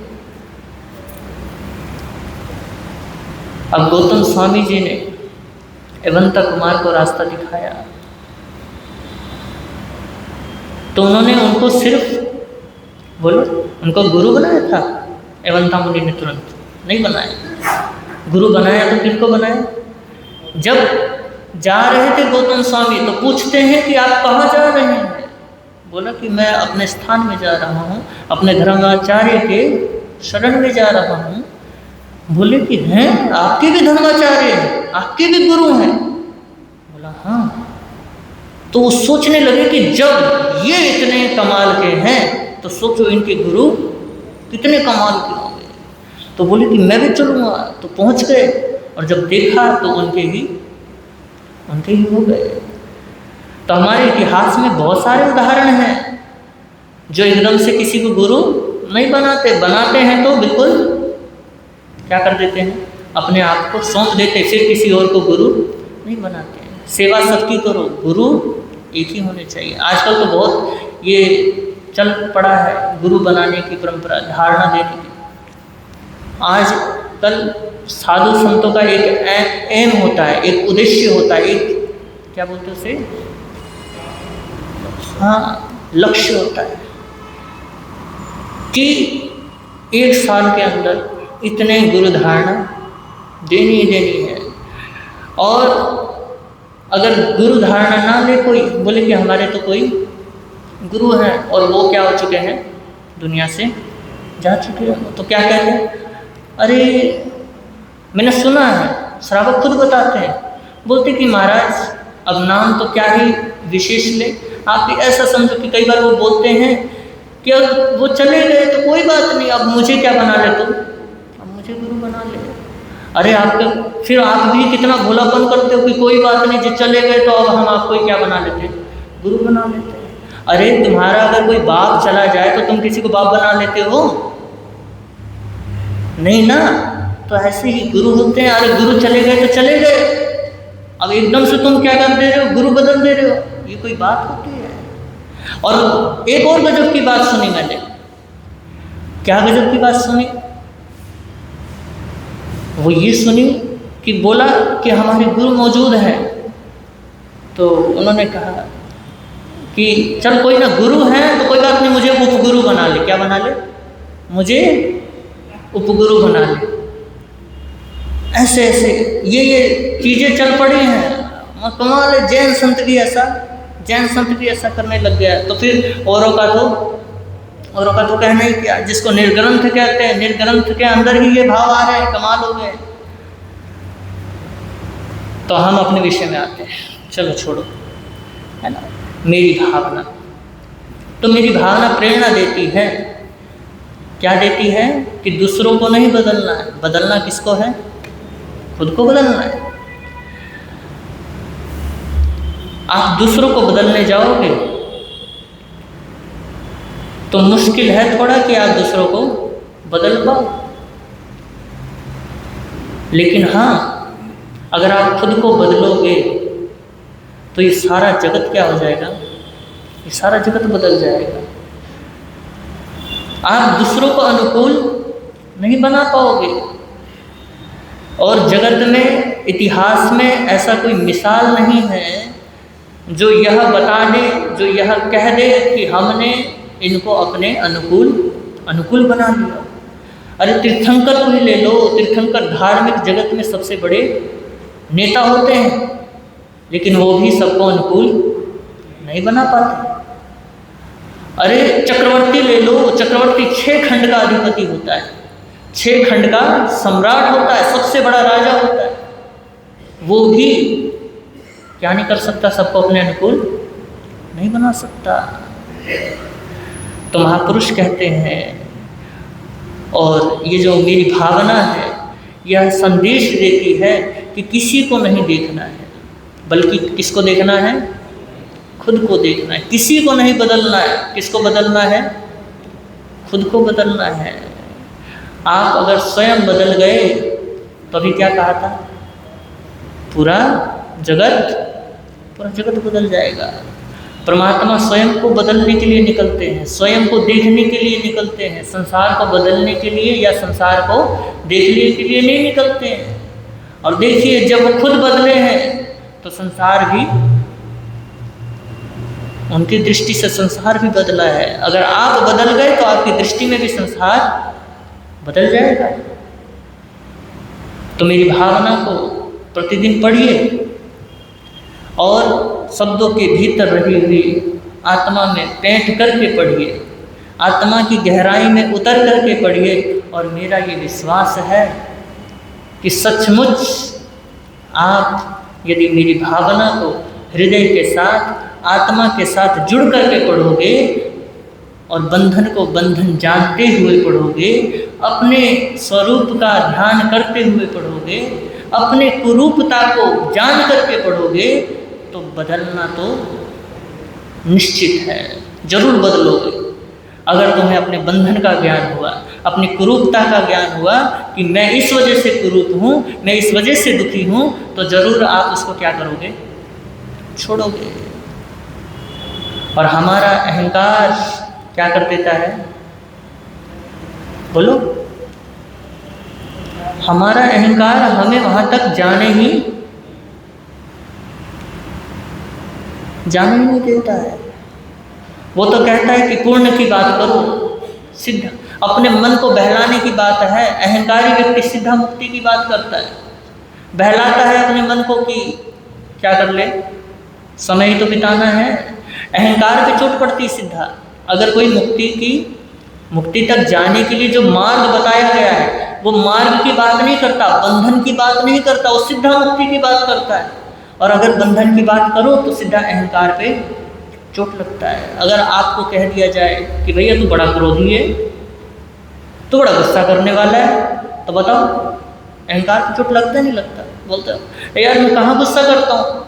अब गौतम स्वामी जी ने एवंता कुमार को रास्ता दिखाया तो उन्होंने उनको सिर्फ उनको गुरु बनाया था? एवंता मुनि ने तुरंत नहीं बनाया। गुरु बनाया तो किनको बनाया? जब जा रहे थे गौतम स्वामी तो पूछते हैं कि आप कहाँ जा रहे हैं? बोला कि मैं अपने स्थान में जा रहा हूँ, अपने धर्माचार्य के शरण में जा रहा हूँ। बोले कि हैं, आपके भी धर्माचार्य हैं, आपके भी गुरु हैं? बोला हाँ। तो वो सोचने लगे कि जब ये इतने कमाल के हैं तो सोचो इनके गुरु कितने कमाल के होंगे। तो बोले कि मैं भी चलूँगा। तो पहुँच गए और जब देखा तो उनके ही हो गए। तो हमारे इतिहास में बहुत सारे उदाहरण हैं जो एकदम से किसी को गुरु नहीं बनाते हैं तो बिल्कुल क्या कर देते हैं, अपने आप को सौंप देते, फिर किसी और को गुरु नहीं बनाते हैं। सेवा सबकी करो, गुरु एक ही होने चाहिए। आजकल तो बहुत ये चल पड़ा है गुरु बनाने की परंपरा, धारणा देने की। आजकल साधु संतों का एक एम होता है, एक उद्देश्य होता है, एक क्या बोलते हैं उसे, हाँ लक्ष्य होता है कि 1 साल के अंदर इतने गुरु धारणा देनी है। और अगर गुरु धारणा ना ले कोई, बोले कि हमारे तो कोई गुरु हैं और वो क्या हो चुके हैं, दुनिया से जा चुके हैं, तो क्या कहते हैं? अरे मैंने सुना है, श्रावक खुद बताते हैं, बोलते कि महाराज अब नाम तो क्या ही विशेष ले, आप भी ऐसा समझो कि कई बार वो बोलते हैं कि अब वो चले गए तो कोई बात नहीं, अब मुझे क्या बना ले तुम, अब मुझे गुरु बना ले। अरे आपका फिर आप भी कितना भोलापन करते हो कि कोई बात नहीं, जो चले गए तो अब हम आपको ही क्या बना लेते, गुरु बना लेते। अरे तुम्हारा अगर कोई बाप चला जाए तो तुम किसी को बाप बना लेते हो? नहीं ना, तो ऐसे ही गुरु होते हैं। अरे गुरु चले गए तो चले गए, अब एकदम से तुम क्या कर दे रहे हो, गुरु बदल दे रहे हो, ये कोई बात होती है? और एक और गजब की बात सुनी मैंने। क्या गजब की बात सुनी? वो ये सुनी कि बोला कि हमारे गुरु मौजूद हैं, तो उन्होंने कहा कि चल कोई ना, गुरु हैं तो कोई बात नहीं, मुझे उपगुरु बना ले। क्या बना ले? मुझे उपगुरु बना ले। ऐसे ऐसे ये चीज़ें चल पड़ी हैं। कमाल है, जैन संत भी ऐसा करने लग गया। तो फिर औरों का तो कहना ही क्या, जिसको निर्ग्रंथ कहते हैं, निर्ग्रंथ के अंदर ही ये भाव आ रहे हैं, कमाल हो गए। तो हम अपने विषय में आते हैं, चलो छोड़ो, है ना। मेरी भावना, तो मेरी भावना प्रेरणा देती है। क्या देती है? कि दूसरों को नहीं बदलना है। बदलना किसको है? खुद को बदलना है। आप दूसरों को बदलने जाओगे तो मुश्किल है थोड़ा कि आप दूसरों को बदल पाओ। लेकिन हाँ, अगर आप खुद को बदलोगे तो ये सारा जगत क्या हो जाएगा? ये सारा जगत बदल जाएगा। आप दूसरों को अनुकूल नहीं बना पाओगे। और जगत में, इतिहास में ऐसा कोई मिसाल नहीं है जो यह बता दे, जो यह कह दे कि हमने इनको अपने अनुकूल बना लिया। अरे तीर्थंकर को ही ले लो, तीर्थंकर धार्मिक जगत में सबसे बड़े नेता होते हैं, लेकिन वो भी सबको अनुकूल नहीं बना पाते। अरे चक्रवर्ती ले लो, चक्रवर्ती 6 खंड का अधिपति होता है, 6 खंड का सम्राट होता है, सबसे बड़ा राजा होता है। वो भी क्या नहीं कर सकता? सबको अपने अनुकूल नहीं बना सकता। तो महापुरुष कहते हैं, और ये जो मेरी भावना है यह संदेश देती है कि किसी को नहीं देखना है, बल्कि किसको देखना है? खुद को देखना है। किसी को नहीं बदलना है। किसको बदलना है? खुद को बदलना है। आप अगर स्वयं बदल गए तो अभी क्या कहा था? पूरा जगत बदल जाएगा। परमात्मा स्वयं को बदलने के लिए निकलते हैं, स्वयं को देखने के लिए निकलते हैं। संसार को बदलने के लिए या संसार को देखने के लिए नहीं निकलते हैं। और देखिए, जब वो खुद बदले हैं तो संसार भी, उनकी दृष्टि से संसार भी बदला है। अगर आप बदल गए तो आपकी दृष्टि में भी संसार बदल जाएगा। तो मेरी भावना को प्रतिदिन पढ़िए और शब्दों के भीतर रही हुई आत्मा में पैठ करके पढ़िए, आत्मा की गहराई में उतर करके पढ़िए। और मेरा ये विश्वास है कि सचमुच आप यदि मेरी भावना को हृदय के साथ, आत्मा के साथ जुड़ करके पढ़ोगे और बंधन को बंधन जानते हुए पढ़ोगे, अपने स्वरूप का ध्यान करते हुए पढ़ोगे, अपने कुरूपता को जान करके पढ़ोगे, तो बदलना तो निश्चित है, जरूर बदलोगे। अगर तुम्हें अपने बंधन का ज्ञान हुआ, अपनी कुरूपता का ज्ञान हुआ कि मैं इस वजह से कुरूप हूँ, मैं इस वजह से दुखी हूँ, तो जरूर आप उसको क्या करोगे? छोड़ोगे। और हमारा अहंकार क्या कर देता है? बोलो। हमारा अहंकार हमें वहां तक जाने ही नहीं देता है। वो तो कहता है कि पूर्ण की बात करो, सिद्ध, अपने मन को बहलाने की बात है। अहंकारी व्यक्ति सिद्धा मुक्ति की बात करता है, बहलाता है अपने मन को कि क्या कर ले, समय ही तो बिताना है। अहंकार पे चोट पड़ती सिद्धा। अगर कोई मुक्ति तक जाने के लिए जो मार्ग बताया गया है, वो मार्ग की बात नहीं करता, बंधन की बात नहीं करता, वो सिद्धा मुक्ति की बात करता है। और अगर बंधन की बात करो तो सीधा अहंकार पे चोट लगता है। अगर आपको कह दिया जाए कि भैया तू बड़ा क्रोधी है, तू बड़ा गुस्सा करने वाला है, तो बताओ अहंकार पे चोट लगता नहीं लगता? बोलते हो यार मैं कहाँ गुस्सा करता हूँ,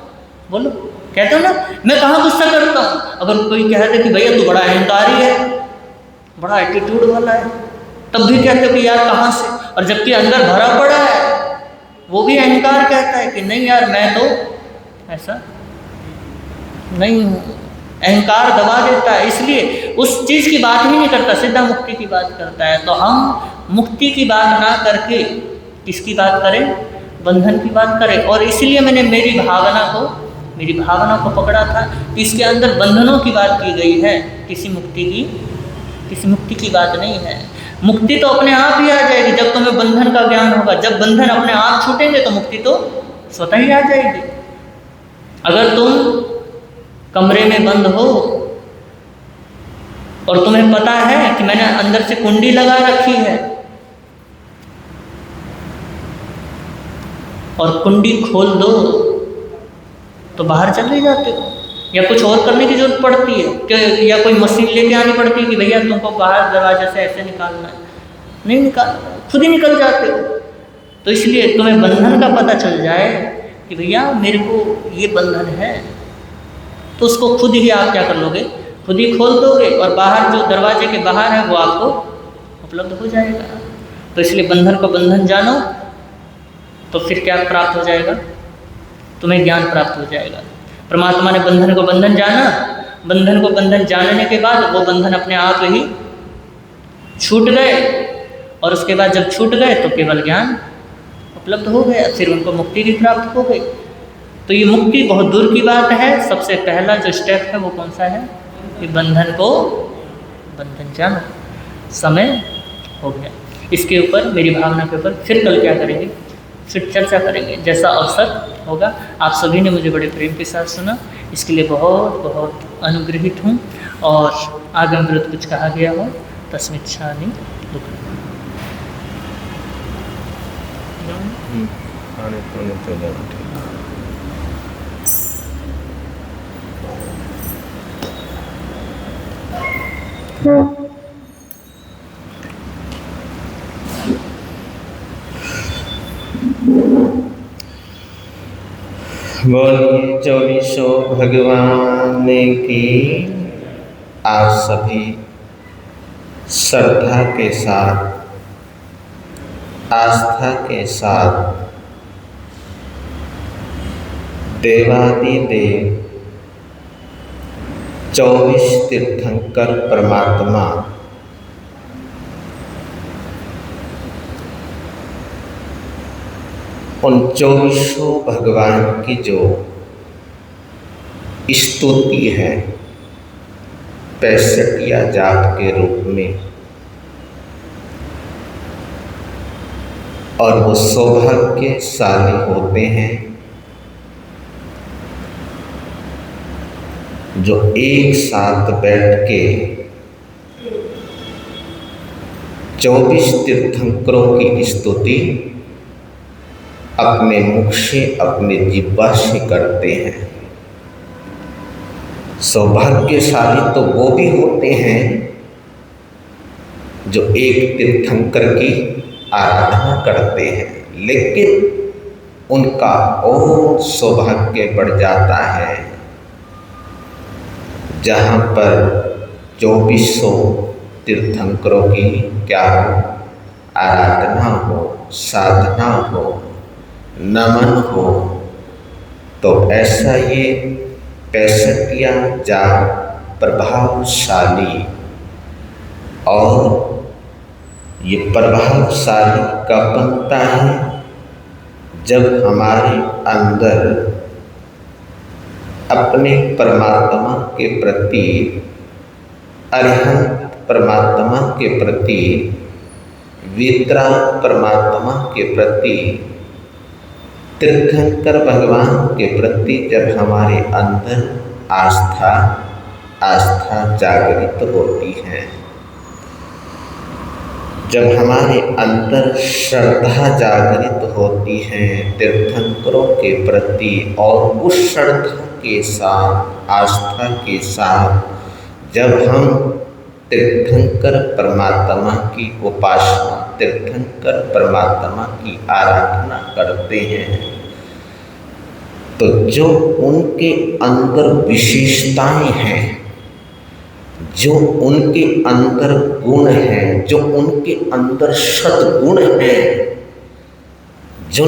बोलो, कहते हो ना मैं कहाँ गुस्सा करता हूँ। अगर कोई कह दे कि भैया तू बड़ा अहंकारी है, बड़ा एटीट्यूड वाला है, तब भी कहते हो कि यार कहाँ से, और जबकि अंदर भरा पड़ा है वो भी अहंकार कहता है कि नहीं यार मैं तो ऐसा नहीं हूँ। अहंकार दबा देता है, इसलिए उस चीज़ की बात ही नहीं करता, सीधा मुक्ति की बात करता है। तो हम मुक्ति की बात ना करके किसकी बात करें? बंधन की बात करें। और इसलिए मैंने मेरी भावना को पकड़ा था कि इसके अंदर बंधनों की बात की गई है, किसी मुक्ति की बात नहीं है। मुक्ति तो अपने आप ही आ जाएगी जब तुम्हें बंधन का ज्ञान होगा। जब बंधन अपने आप छूटेंगे तो मुक्ति तो स्वतः ही आ जाएगी। अगर तुम कमरे में बंद हो और तुम्हें पता है कि मैंने अंदर से कुंडी लगा रखी है और कुंडी खोल दो तो बाहर चले जाते हो, या कुछ और करने की जरूरत पड़ती है कि या कोई मशीन लेके आनी पड़ती है कि भैया तुमको बाहर दरवाजे से ऐसे निकालना है? नहीं निकाल, खुद ही निकल जाते हो। तो इसलिए तुम्हें बंधन का पता चल जाए कि भैया मेरे को ये बंधन है, तो उसको खुद ही आप क्या कर लोगे? खुद ही खोल दोगे और बाहर जो दरवाजे के बाहर है वो आपको उपलब्ध हो जाएगा। तो इसलिए बंधन को बंधन जानो, तो फिर क्या प्राप्त हो जाएगा? तुम्हें ज्ञान प्राप्त हो जाएगा। परमात्मा ने बंधन को बंधन जाना, बंधन को बंधन जानने के बाद वो बंधन अपने आप ही छूट गए, और उसके बाद जब छूट गए तो केवल ज्ञान उपलब्ध हो गया, फिर उनको मुक्ति भी प्राप्त हो गई। तो ये मुक्ति बहुत दूर की बात है। सबसे पहला जो स्टेप है वो कौन सा है? कि बंधन को बंधन जानो। समय हो गया। इसके ऊपर, मेरी भावना के ऊपर फिर कल क्या करेंगे? फिर चर्चा करेंगे जैसा अवसर होगा। आप सभी ने मुझे बड़े प्रेम के साथ सुना, इसके लिए बहुत बहुत अनुग्रहित हूँ। और आगम विरुद्ध कुछ कहा गया हो तस्मिच्छामि दुःखम्। बोलिए 24 भगवान की। आप सभी श्रद्धा के साथ, आस्था के साथ देवादिदेव 24 तीर्थंकर परमात्मा उन 24 भगवान की जो स्तुति है 65 जाप के रूप में, और वो सौभाग्यशाली होते हैं जो एक साथ बैठ के 24 तीर्थंकरों की स्तुति अपने मुख से, अपने जिह्वा से करते हैं। सौभाग्यशाली तो वो भी होते हैं जो एक तीर्थंकर की आराधना करते हैं, लेकिन उनका और सौभाग्य बढ़ जाता है जहाँ पर 24 तीर्थंकरों की क्या हो? आराधना हो, साधना हो, नमन हो। तो ऐसा ये 65 जाप प्रभावशाली, और ये प्रभावशाली कब बनता है? जब हमारे अंदर अपने परमात्मा के प्रति, अरिहंत परमात्मा के प्रति, वितराग परमात्मा के प्रति, तीर्थंकर भगवान के प्रति जब हमारे अंदर आस्था जागृत होती है, जब हमारे अंदर श्रद्धा जागृत होती है तीर्थंकरों के प्रति, और उस श्रद्धा के साथ, आस्था के साथ जब हम तीर्थंकर परमात्मा की उपासना, तीर्थंकर परमात्मा की आराधना करते हैं, तो जो उनके अंदर विशेषताएं हैं, जो उनके अंदर गुण हैं, जो उनके अंदर सद्गुण हैं, जो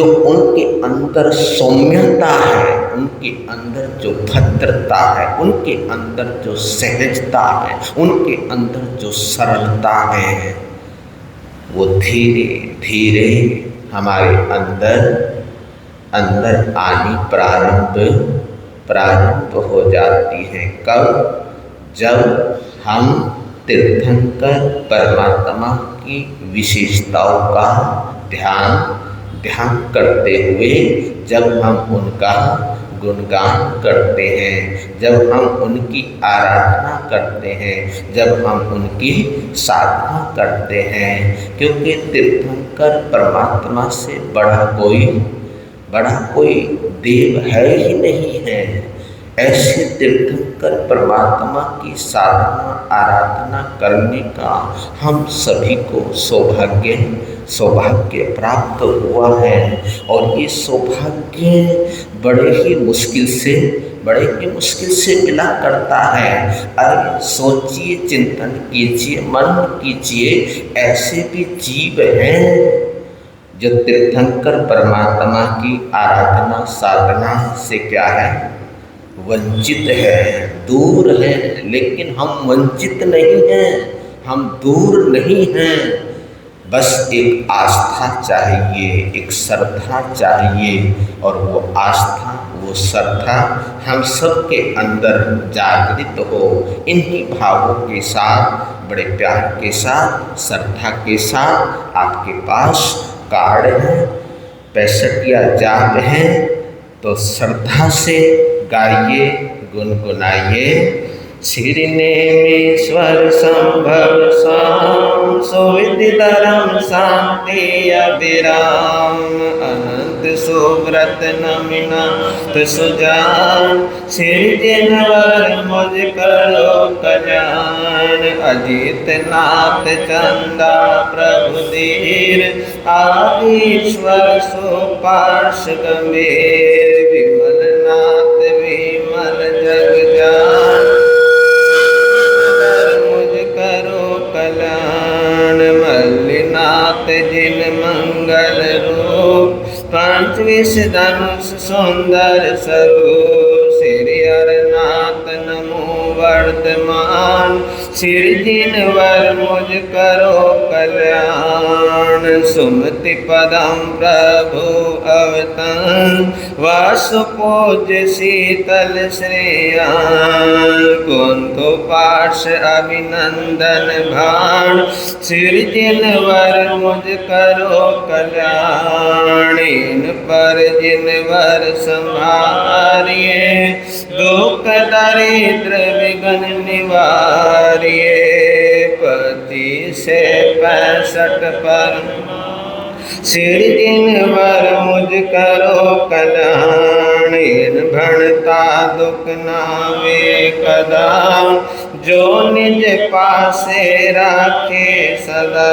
उनके अंदर सौम्यता है, उनके अंदर जो भद्रता है, उनके अंदर जो सहजता है, उनके अंदर जो सरलता है, वो धीरे धीरे हमारे अंदर आनी प्रारंभ हो जाती है। कब? जब हम तीर्थंकर परमात्मा की विशेषताओं का ध्यान करते हुए जब हम उनका गुणगान करते हैं, जब हम उनकी आराधना करते हैं, जब हम उनकी साधना करते हैं, क्योंकि तीर्थंकर परमात्मा से बड़ा कोई देव है ही नहीं है। ऐसे तीर्थंकर परमात्मा की साधना आराधना करने का हम सभी को सौभाग्य प्राप्त हुआ है। और ये सौभाग्य बड़े ही मुश्किल से मिला करता है। अरे सोचिए, चिंतन कीजिए, मन कीजिए, ऐसे भी जीव हैं जो तीर्थंकर परमात्मा की आराधना साधना से क्या है, वंचित है, दूर है। लेकिन हम वंचित नहीं हैं, हम दूर नहीं हैं। बस एक आस्था चाहिए, एक श्रद्धा चाहिए, और वो आस्था वो श्रद्धा हम सबके अंदर जागृत हो। इन्हीं भावों के साथ, बड़े प्यार के साथ, श्रद्धा के साथ आपके पास कार्ड है, 65 या जाप है, तो श्रद्धा से गाइए, गुनगुनाइए। श्रीनेमीश्वर संभव स्वाम सुविधि धर्म शांति अभिराम अनंत सुव्रत नमिनाथ सुजान सिरजिनवर मुझ करो कल्याण अजित नाथ चंदा प्रभु धीर आदिश्वर सुपार्श गंभीर विमल नाथ विमल जग जान मल्लिनाथ जिन मंगल रूप पंचविश धनुष सुंदर स्वरूप श्री हरनाथ नमो वर्तमान सिरजिनवर मुझ करो कल्याण सुमति पदम प्रभु अवतन वासुपूज शीतल श्रेयान कुंथु पार्श अभिनंदन भाण सिरजिनवर मुझ करो कल्याण इन पर जिनवर संभारिये दुख दरिद्र विघ्न निवारिये पति से 65 पर सिरजिनवर मुझ करो कल्याण इन भणता दुख नावे कदा जो निज पासे राखे सदा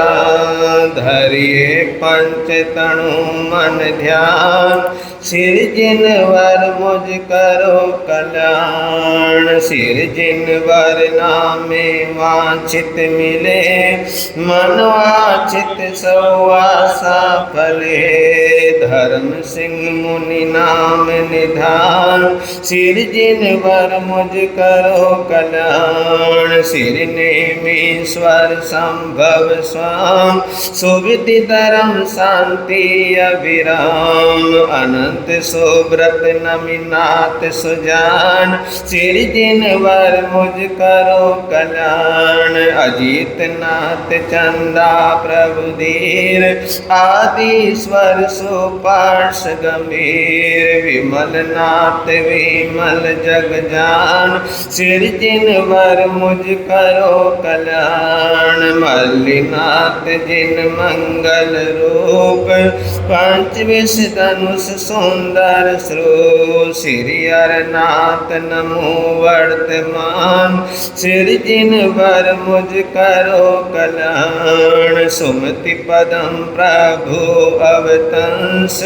धरिए पंच तनु मन ध्यान सिरजिनवर मुझ करो कल्याण सिरजिनवर नामे वांछित मिले मन वांछित सौ आसा फले धर्म सिंह मुनि नाम निधान सिरजिनवर मुझ करो कल्याण सिरनेमीश्वर संभव स्वाम सुविधि धर्म शांति अभिराम अनंत सुव्रत नमिनाथ सुजान सिरजिनवर मुझ करो कल्याण अजित नाथ चंदा प्रभु धीर आदिश्वर सुपार्श गंभीर विमल नाथ विमल जग जान सिरजिनवर मुझ करो कल्याण मल्लिनाथ जिन मंगल रूप पंचविश धनुष सुंदर श्रो श्री हरनाथ नमो वर्तमान सिर जिनवर मुझ करो कल्याण सुमति पदम प्रभु अवतंस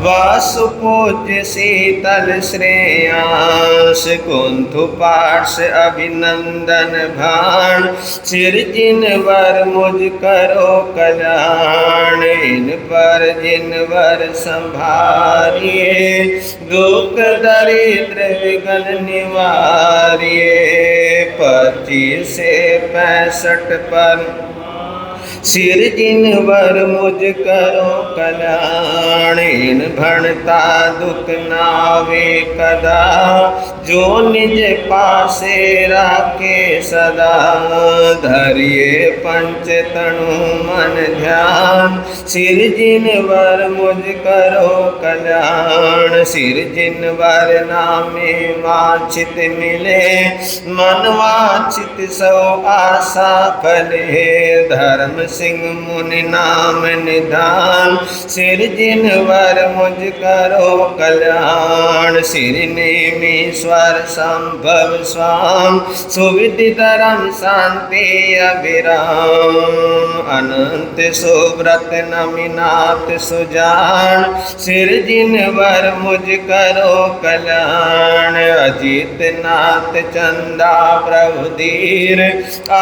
वासु पूज्य शीतल श्रेयांस कुंथु पार्श अभिनंदन भाण सिर जिनवर मुझ करो कल्याण इन पर जिनवर संभारिए दुख दरिद्र विघ्न निवारिए 25 से 65 पर सिर जिनवर मुझ करो कल्याण इन भणता दुख नावे कदा जो निज पासे राखे सदा धरिए पंच तनु मन ध्यान सिर जिनवर मुझ करो कल्याण सिर जिनवर नामे वांछित मिले मन वांछित सो आशा फले धर्म सिंह मुनि नाम निधान सिर जिनवर मुझ करो कल्याण सिर नेमीश्वर संभव स्वाम सुविधि धर्म शांति अभिराम अनंत सुव्रत नमिनाथ सुजान सिर जिनवर मुझ करो कल्याण अजित नाथ चंदा प्रभु धीर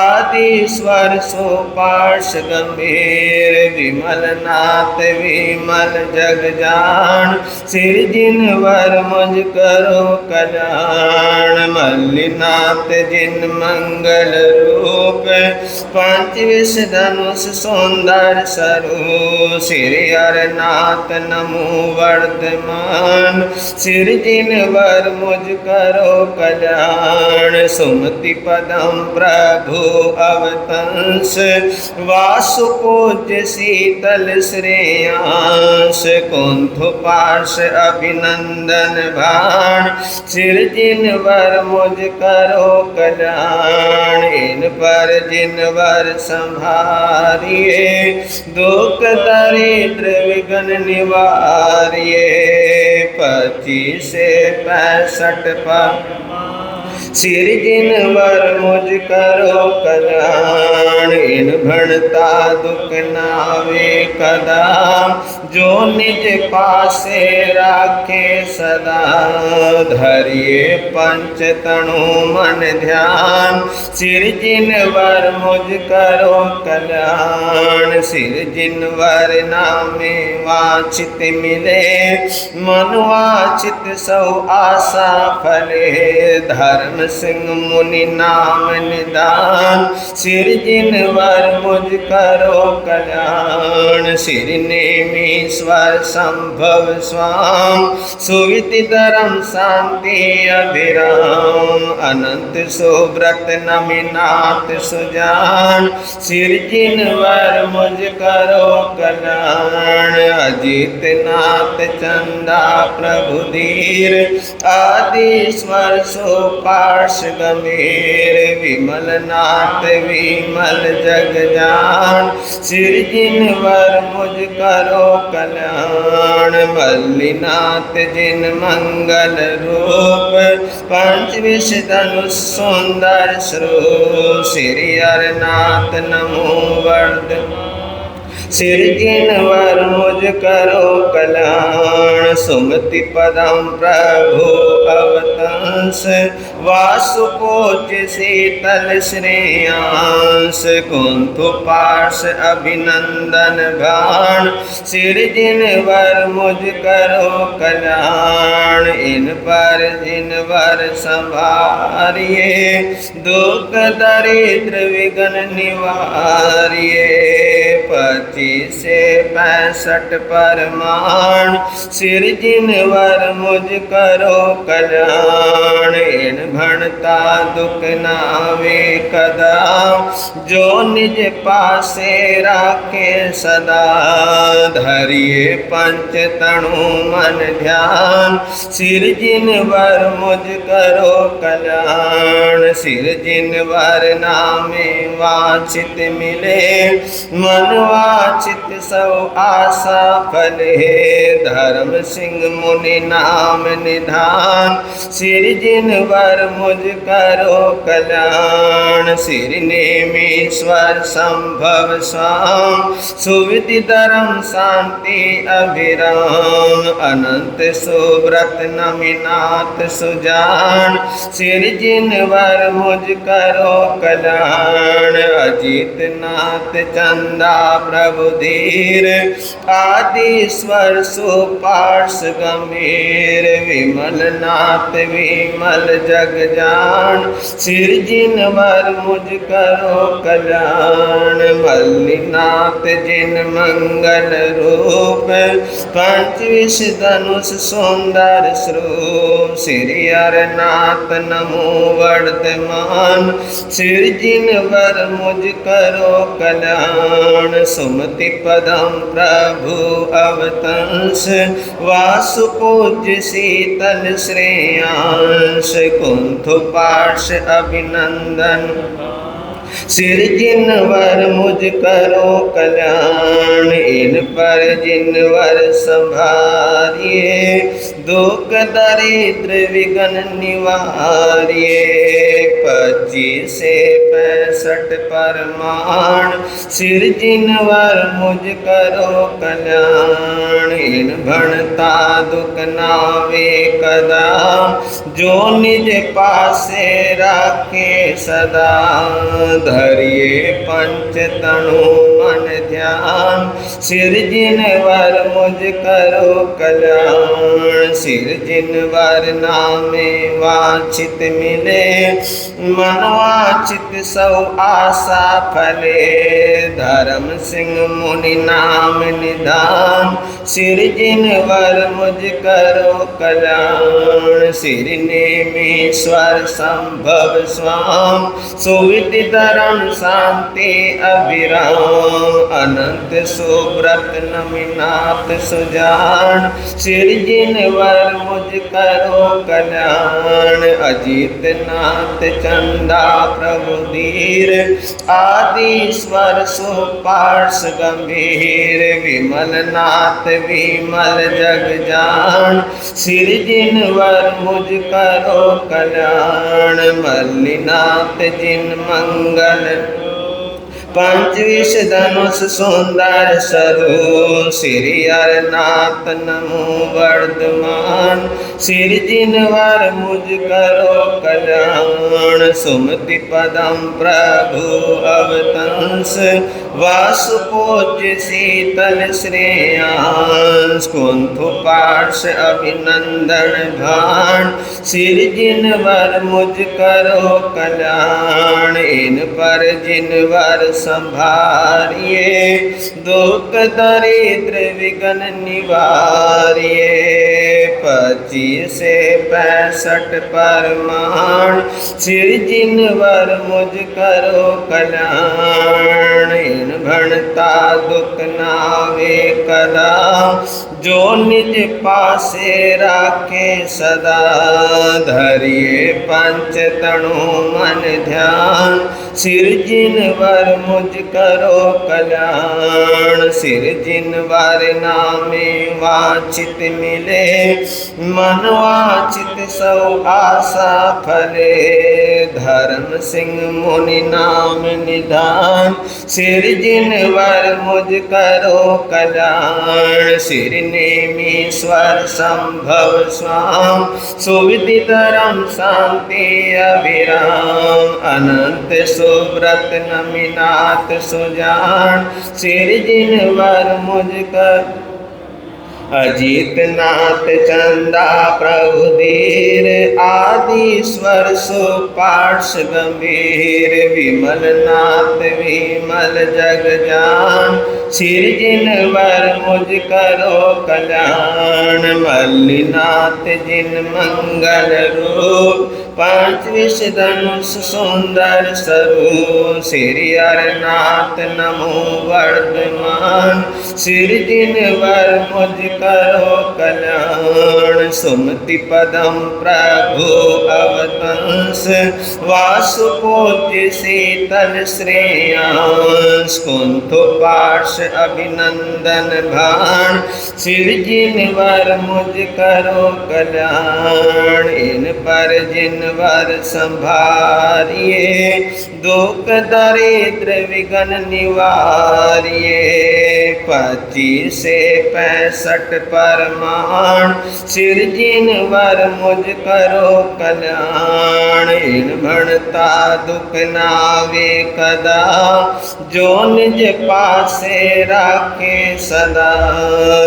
आदिश्वर सुपार्श गंभीर विमल नाथ विमल जग जान सिर जिनवर मुझ करो कल्याण मल्लिनाथ जिन मंगल रूप पंच विष धनुष सुंदर स्वरूप श्री हरनाथ नमो वर्धमान सिर जिनवर मुझ करो कल्याण सुमति पदम प्रभु अवतंस वासु पूज्य शीतल श्रेयांस कुंथु पार्श अभिनंदन भाण सिर जिनवर मुझ करो कल्याण इन पर जिनवर संभारिए दुख दरिद्र विघ्न निवारिए 25 से 65 पर सिर जिनवर मुझ करो कल्याण इन भणता दुख नावे कदा जो निज पासे राखे सदा धरिए पंच तनु मन ध्यान सिर जिनवर मुझ करो कल्याण सिर जिनवर नामे वांछित मिले मन वांछित सौ आशा फले धर्म सिंह मुनि नाम निदान सिर जिनवर मुझ करो कल्याण सिर नेमीश्वर संभव स्वाम सुविधि धर्म शांति अभिराम अनंत सुव्रत नमिनाथ सुजान सिर जिनवर मुझ करो कल्याण अजित नाथ चंदा प्रभु धीर आदिश्वर सुपार्श गंभीर विमल नाथ विमल जग जान सिर जिनवर मुझ करो कल्याण मल्लिनाथ जिन मंगल रूप पंच विष धनुष सुंदर स्वरूप श्री हरनाथ नमो वर्धमान सिर जिनवर मुझ करो कल्याण सुमति पदम प्रभु अवतंस वासु पूज्य शीतल श्रेयांस कुंथु पार्श अभिनंदन भाण सिर जिनवर मुझ करो कल्याण इन पर जिनवर संभारिए दुख दरिद्र विघ्न निवारिए 25 से 65 परमाण सिर जिनवर मुझ करो कल्याण इन भणता दुख नावे कदा जो निज पासे राखे सदा धरिए पंच तनु मन ध्यान सिर जिनवर मुझ करो कल्याण सिर जिनवर नामे वांछित मिले मन वाचित सौ आशा फले, धर्म सिंह मुनि नाम निधान, सिर जिनवर मुझ करो कल्याण। सिर नेमीश्वर संभव स्वाम, सुविधि धर्म शांति अभिराम, अनंत सुव्रत नमिनाथ सुजान, सिर जिनवर मुझ करो कल्याण। अजित नाथ चंदा प्रभु धीर, आदिश्वर सुपार्श गंभीर, विमल नाथ विमल जग जान, सिर जिनवर मुझ करो कल्याण। मल्लिनाथ जिन मंगल रूप, पंचविश धनुष सुंदर स्वरूप, श्री हरनाथ नमो वर्धमान, सिर जिनवर मुझ करो कल्याण। सुमति पदम प्रभु अवतंस, वासु पूज्य शीतल श्रेयांश, कुंथ पार्श अभिनंदन, सिर जिनवर मुझ करो कल्याण। इन पर जिनवर संभारिए, दुख दरिद्र विघ्न निवारिए। 25 से 65 परमाण, सिर जिनवर मुझ करो कल्याण। इन भणता दुख नावे कदा, जो निज पासे राखे सदा। धरिए पंच तनु मन ध्यान, सिर जिनवर मुझ करो कल्याण। सिर जिनवर नामे वांछित मिले, मन वांछित सौ आशा फले। धर्म सिंह मुनि नाम निधान, सिर जिनवर मुझ करो कल्याण। सिर नेमीश्वर संभव स्वाम, सुविधि धर्म शांति अभिराम। अनंत सुव्रत नमिनाथ सुजान, सिर जिनवर मुझ करो कल्याण। अजित नाथ चंदा प्रभु धीर, आदिश्वर सुपार्श गंभीर। विमल नाथ विमल जग जान, सिर जिनवर मुझ करो कल्याण। मल्लिनाथ जिन मंगल, पंचविश धनुष सुंदर स्वरूप, श्री हरनाथ नमो वर्धमान, सिर जिनवर मुझ करो कल्याण। सुमति पदम प्रभु अवतंस, वासु पूज्य शीतल श्रेयांश। कुंथ पार्श अभिनंदन भान, सिर जिनवर मुझ करो कल्याण। इन पर जिनवर संभारिए, दुख दरिद्र विघ्न निवारिए। 25 से 65 परमाण, सिर जिनवर मुझ करो कल्याण। इन भणता दुख नावे कदा, जो निज पासे राखे सदा। धरिए पंच तनु मन ध्यान, सिर जिनवर मुझ करो कल्याण। सिर जिनवर नामे वांछित मिले, मन वांछित सौ आशा फले। धर्म सिंह मुनि नाम निधान, सिर जिनवर मुझ करो कल्याण। सिर नेमीश्वर संभव स्वाम, सुविधि धर्म शांति अभिराम। अनंत सुव्रत नमिनाथ सुजान, सिर जिनवर मुझ कर। अजित नाथ चंदा प्रभु धीर, आदिश्वर सुपार्श गंभीर। विमल नाथ विमल जग जान, सिर जिनवर मुझ करो कल्याण। मल्लिनाथ जिन मंगल रूप, पंचविश धनुष सुंदर स्वरूप। श्री हरनाथ नमो वर्धमान, सिर जिनवर मुझ करो कल्याण। कल्याण। सुमति पदम प्रभु अवतंस वासुपूज्य शीतल श्रेयांस। कुंथु पार्श अभिनंदन भाण सिर जिनवर मुझ करो कल्याण। इन पर जिनवर संभारिये दुख दरिद्र विघ्न निवारिये। 25 से 65 परमाण सिर जिनवर मुझ करो कल्याण। इन भणता दुख नावे कदा जो निज पासे राखे सदा।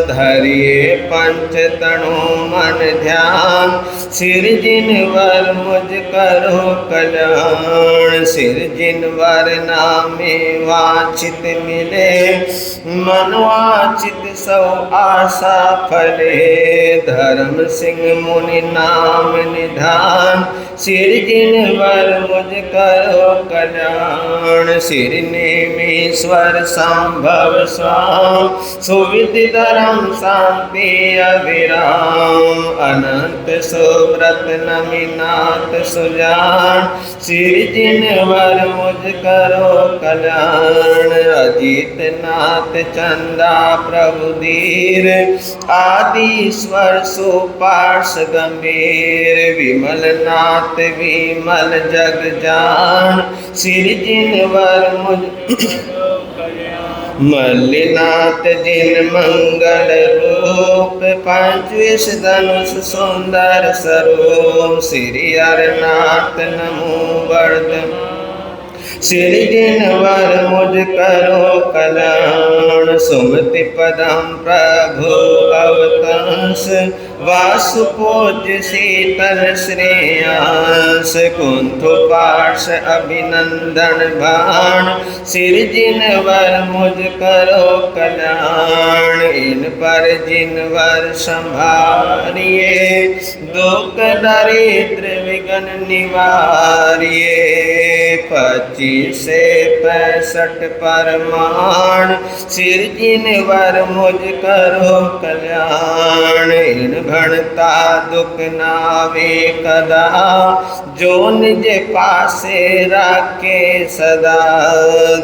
धरिए पंच तनु मन ध्यान सिर जिनवर मुझ करो कल्याण। सिर जिनवर नामे वांछित मिले मनवांछित सब आशा फले। धर्म सिंह मुनि नाम निधान सिर जिनवर मुझ करो कल्याण। सिर नेमीश्वर संभव स्वाम सुविधि धर्म शांति अविराम। अनंत सुव्रत नमिनाथ सुजान सिर जिनवर मुझ करो कल्याण। अजित नाथ चंदा प्रभु धीर आदिश्वर सुपार्श गंभीर। विमल नाथ विमल जग जान सिर जिनवर मुझ मल्लिनाथ जिन मंगल रूप 25 धनुष सुंदर स्वरूप। श्री हरनाथ नमो वर्धमान सिर जिनवर मुझ करो कल्याण। सुमति पदम प्रभु अवतंस वासुपूज्य शीतल श्रेयांस। कुंथु पार्श अभिनंदन भाण सिर जिनवर मुझ करो कल्याण। इन पर जिनवर संभारिये दुख दरिद्र विघ्न निवारिये। 25 से 65 परमाण सिर जिनवर मुझ करो कल्याण। इन भणता दुख नावे कदा जो निज पासे राखे सदा।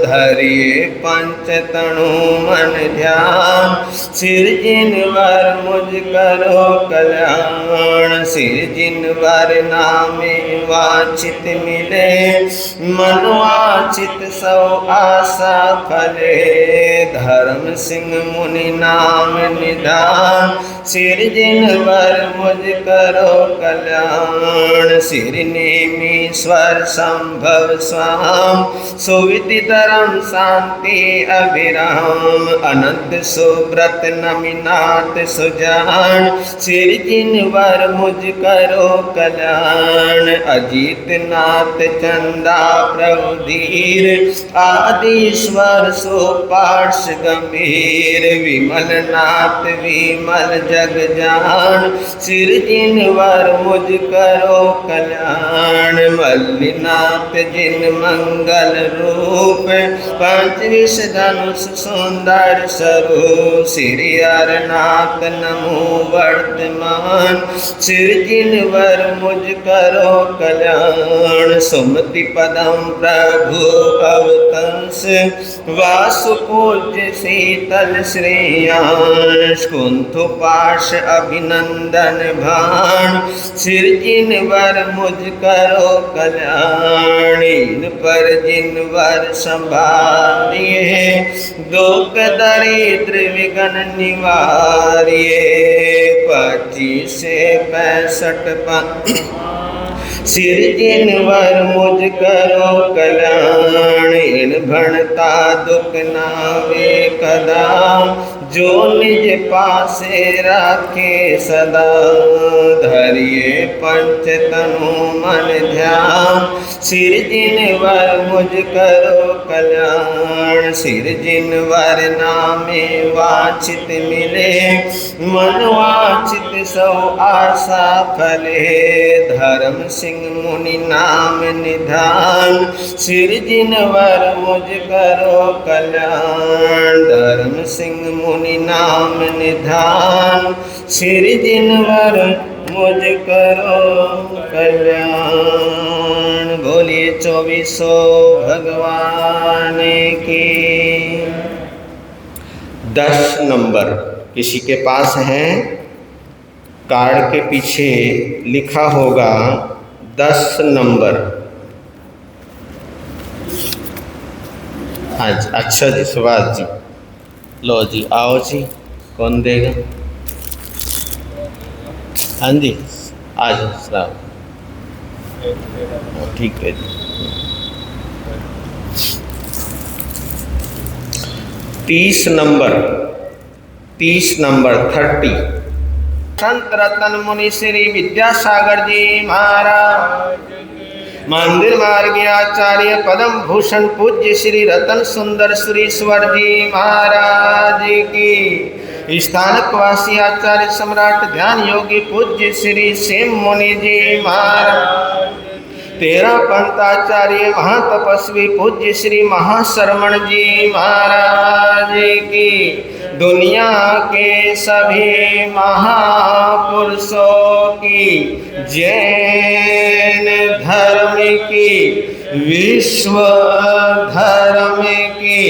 धरिए पंच तनु मन ध्यान सिर जिनवर मुझ करो कल्याण। सिर जिनवर नामे वांछित मिले मनवांछित सब आशा फले। धर्म सिंह मुनि नाम निधान सिर जिनवर मुझ करो कल्याण। सिर नेमीश्वर संभव स्वाम सुविधि धर्म शांति अविराम। अनंत सुव्रत नमिनाथ सुजान सिर जिनवर मुझ करो कल्याण। अजित नाथ चंदा प्रभु धीर आदिश्वर सुपार्श गंभीर। विमल नाथ विमल जग जान सिर जिनवर मुझ करो कल्याण। मल्लिनाथ जिन मंगल रूप 25 धनुष सुंदर स्वरूप। श्री हरनाथ नमो वर्धमान सिर जिनवर मुझ करो कल्याण। सुमति पदम प्रभु अवतंस वासुपूज्य शीतल श्रेयांस। कुंथु पार्श अभिनंदन भाण सिर जिनवर मुझ करो कल्याण। इन पर जिनवर संभारिये दुख दरिद्र विघ्न निवारिये। 25 से 65 सिर जिनवर मुझ करो कल्याण। इन भणता दुख नावे कदा जो निज पासे राखे सदा। धरिए पंच तनु मन ध्यान सिर जिनवर मुझ करो कल्याण। सिर जिनवर नामे वांछित मिले मनवांछित सब आशा फले। धर्म सिंह मुनि नाम निधान सिर जिनवर मुझ करो कल्याण। धर्म सिंह मुनि मुनि नाम निधान, श्री जिनवर मुझ करो कल्याण। बोलिए 24 भगवान की। 10 नंबर किसी के पास है? कार्ड के पीछे लिखा होगा 10 नंबर। हाँ जी, अच्छा जी, सुभाष जी, लो जी, आओ जी, कौन देगा? हाँ जी, आज साहब, ठीक है जी। 30 नंबर, 30 नंबर 30। संत रतन मुनि श्री विद्यासागर जी महाराज, मंदिर मार्गी आचार्य पदम भूषण पूज्य श्री रतन सुंदर सुरीश्वर जी महाराज की, स्थानकवासी आचार्य सम्राट ध्यान योगी पूज्य श्री सेम मुनि जी महाराज, 13 पंथाचार्य महातपस्वी पूज्य श्री महाशरवण जी महाराज की, दुनिया के सभी महापुरुषों की, जैन धर्म की, विश्व धर्म की,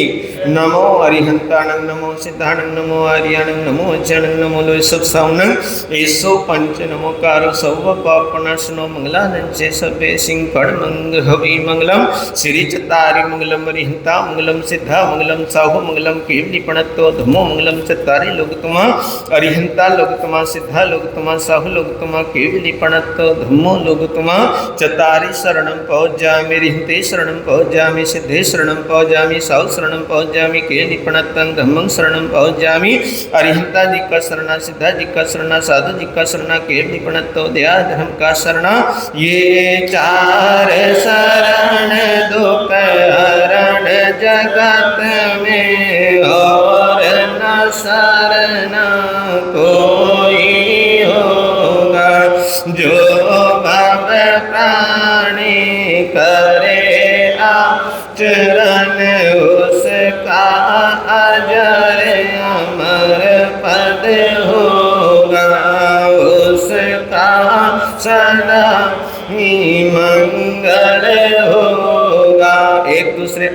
नमो अरिहंताणं, नमो सिद्धाणं, नमो आर्याणं, नमो अज्ञानं, नमो लोयसव सावनं, ऐसो पंच नमोकारो सौव पापनाशनो मंगलानं चे सभे सिंह फड़ मंग हवि मंगलम, श्री चतारि मंगलम, अरिहंता मंगलम, सिद्धा मंगलम, साहु मंगलम, केवली पणत्तो धमो मंगलम, चतारि लोकतमा, अरिहंता लोकतमा, सिद्धा लोकतमा, साहु लोकतमा, केवली पणत्तो धमो लोकतमा, चतारि शरणं पहुँचामि, अरिहंते शरणं पहुँचामि, सिद्धे शरणं पहुँचामि, साहु शरणं पहुँचामि, केवली पणत्तं धम्मं शरणं पहुँचामि, अरिहंता जी का शरणा, सिद्धा जी का शरणा, साधु जी का शरणा, केवली पणत्तो दया धर्म का शरणा, ये 4 शरण दुख हरण जगत में, और न शरण कोई होगा, जो भव प्राणी करे आचरण, उसका अजर अमर पद होगा, उसका सदा ही मंगल होगा। एक दूसरे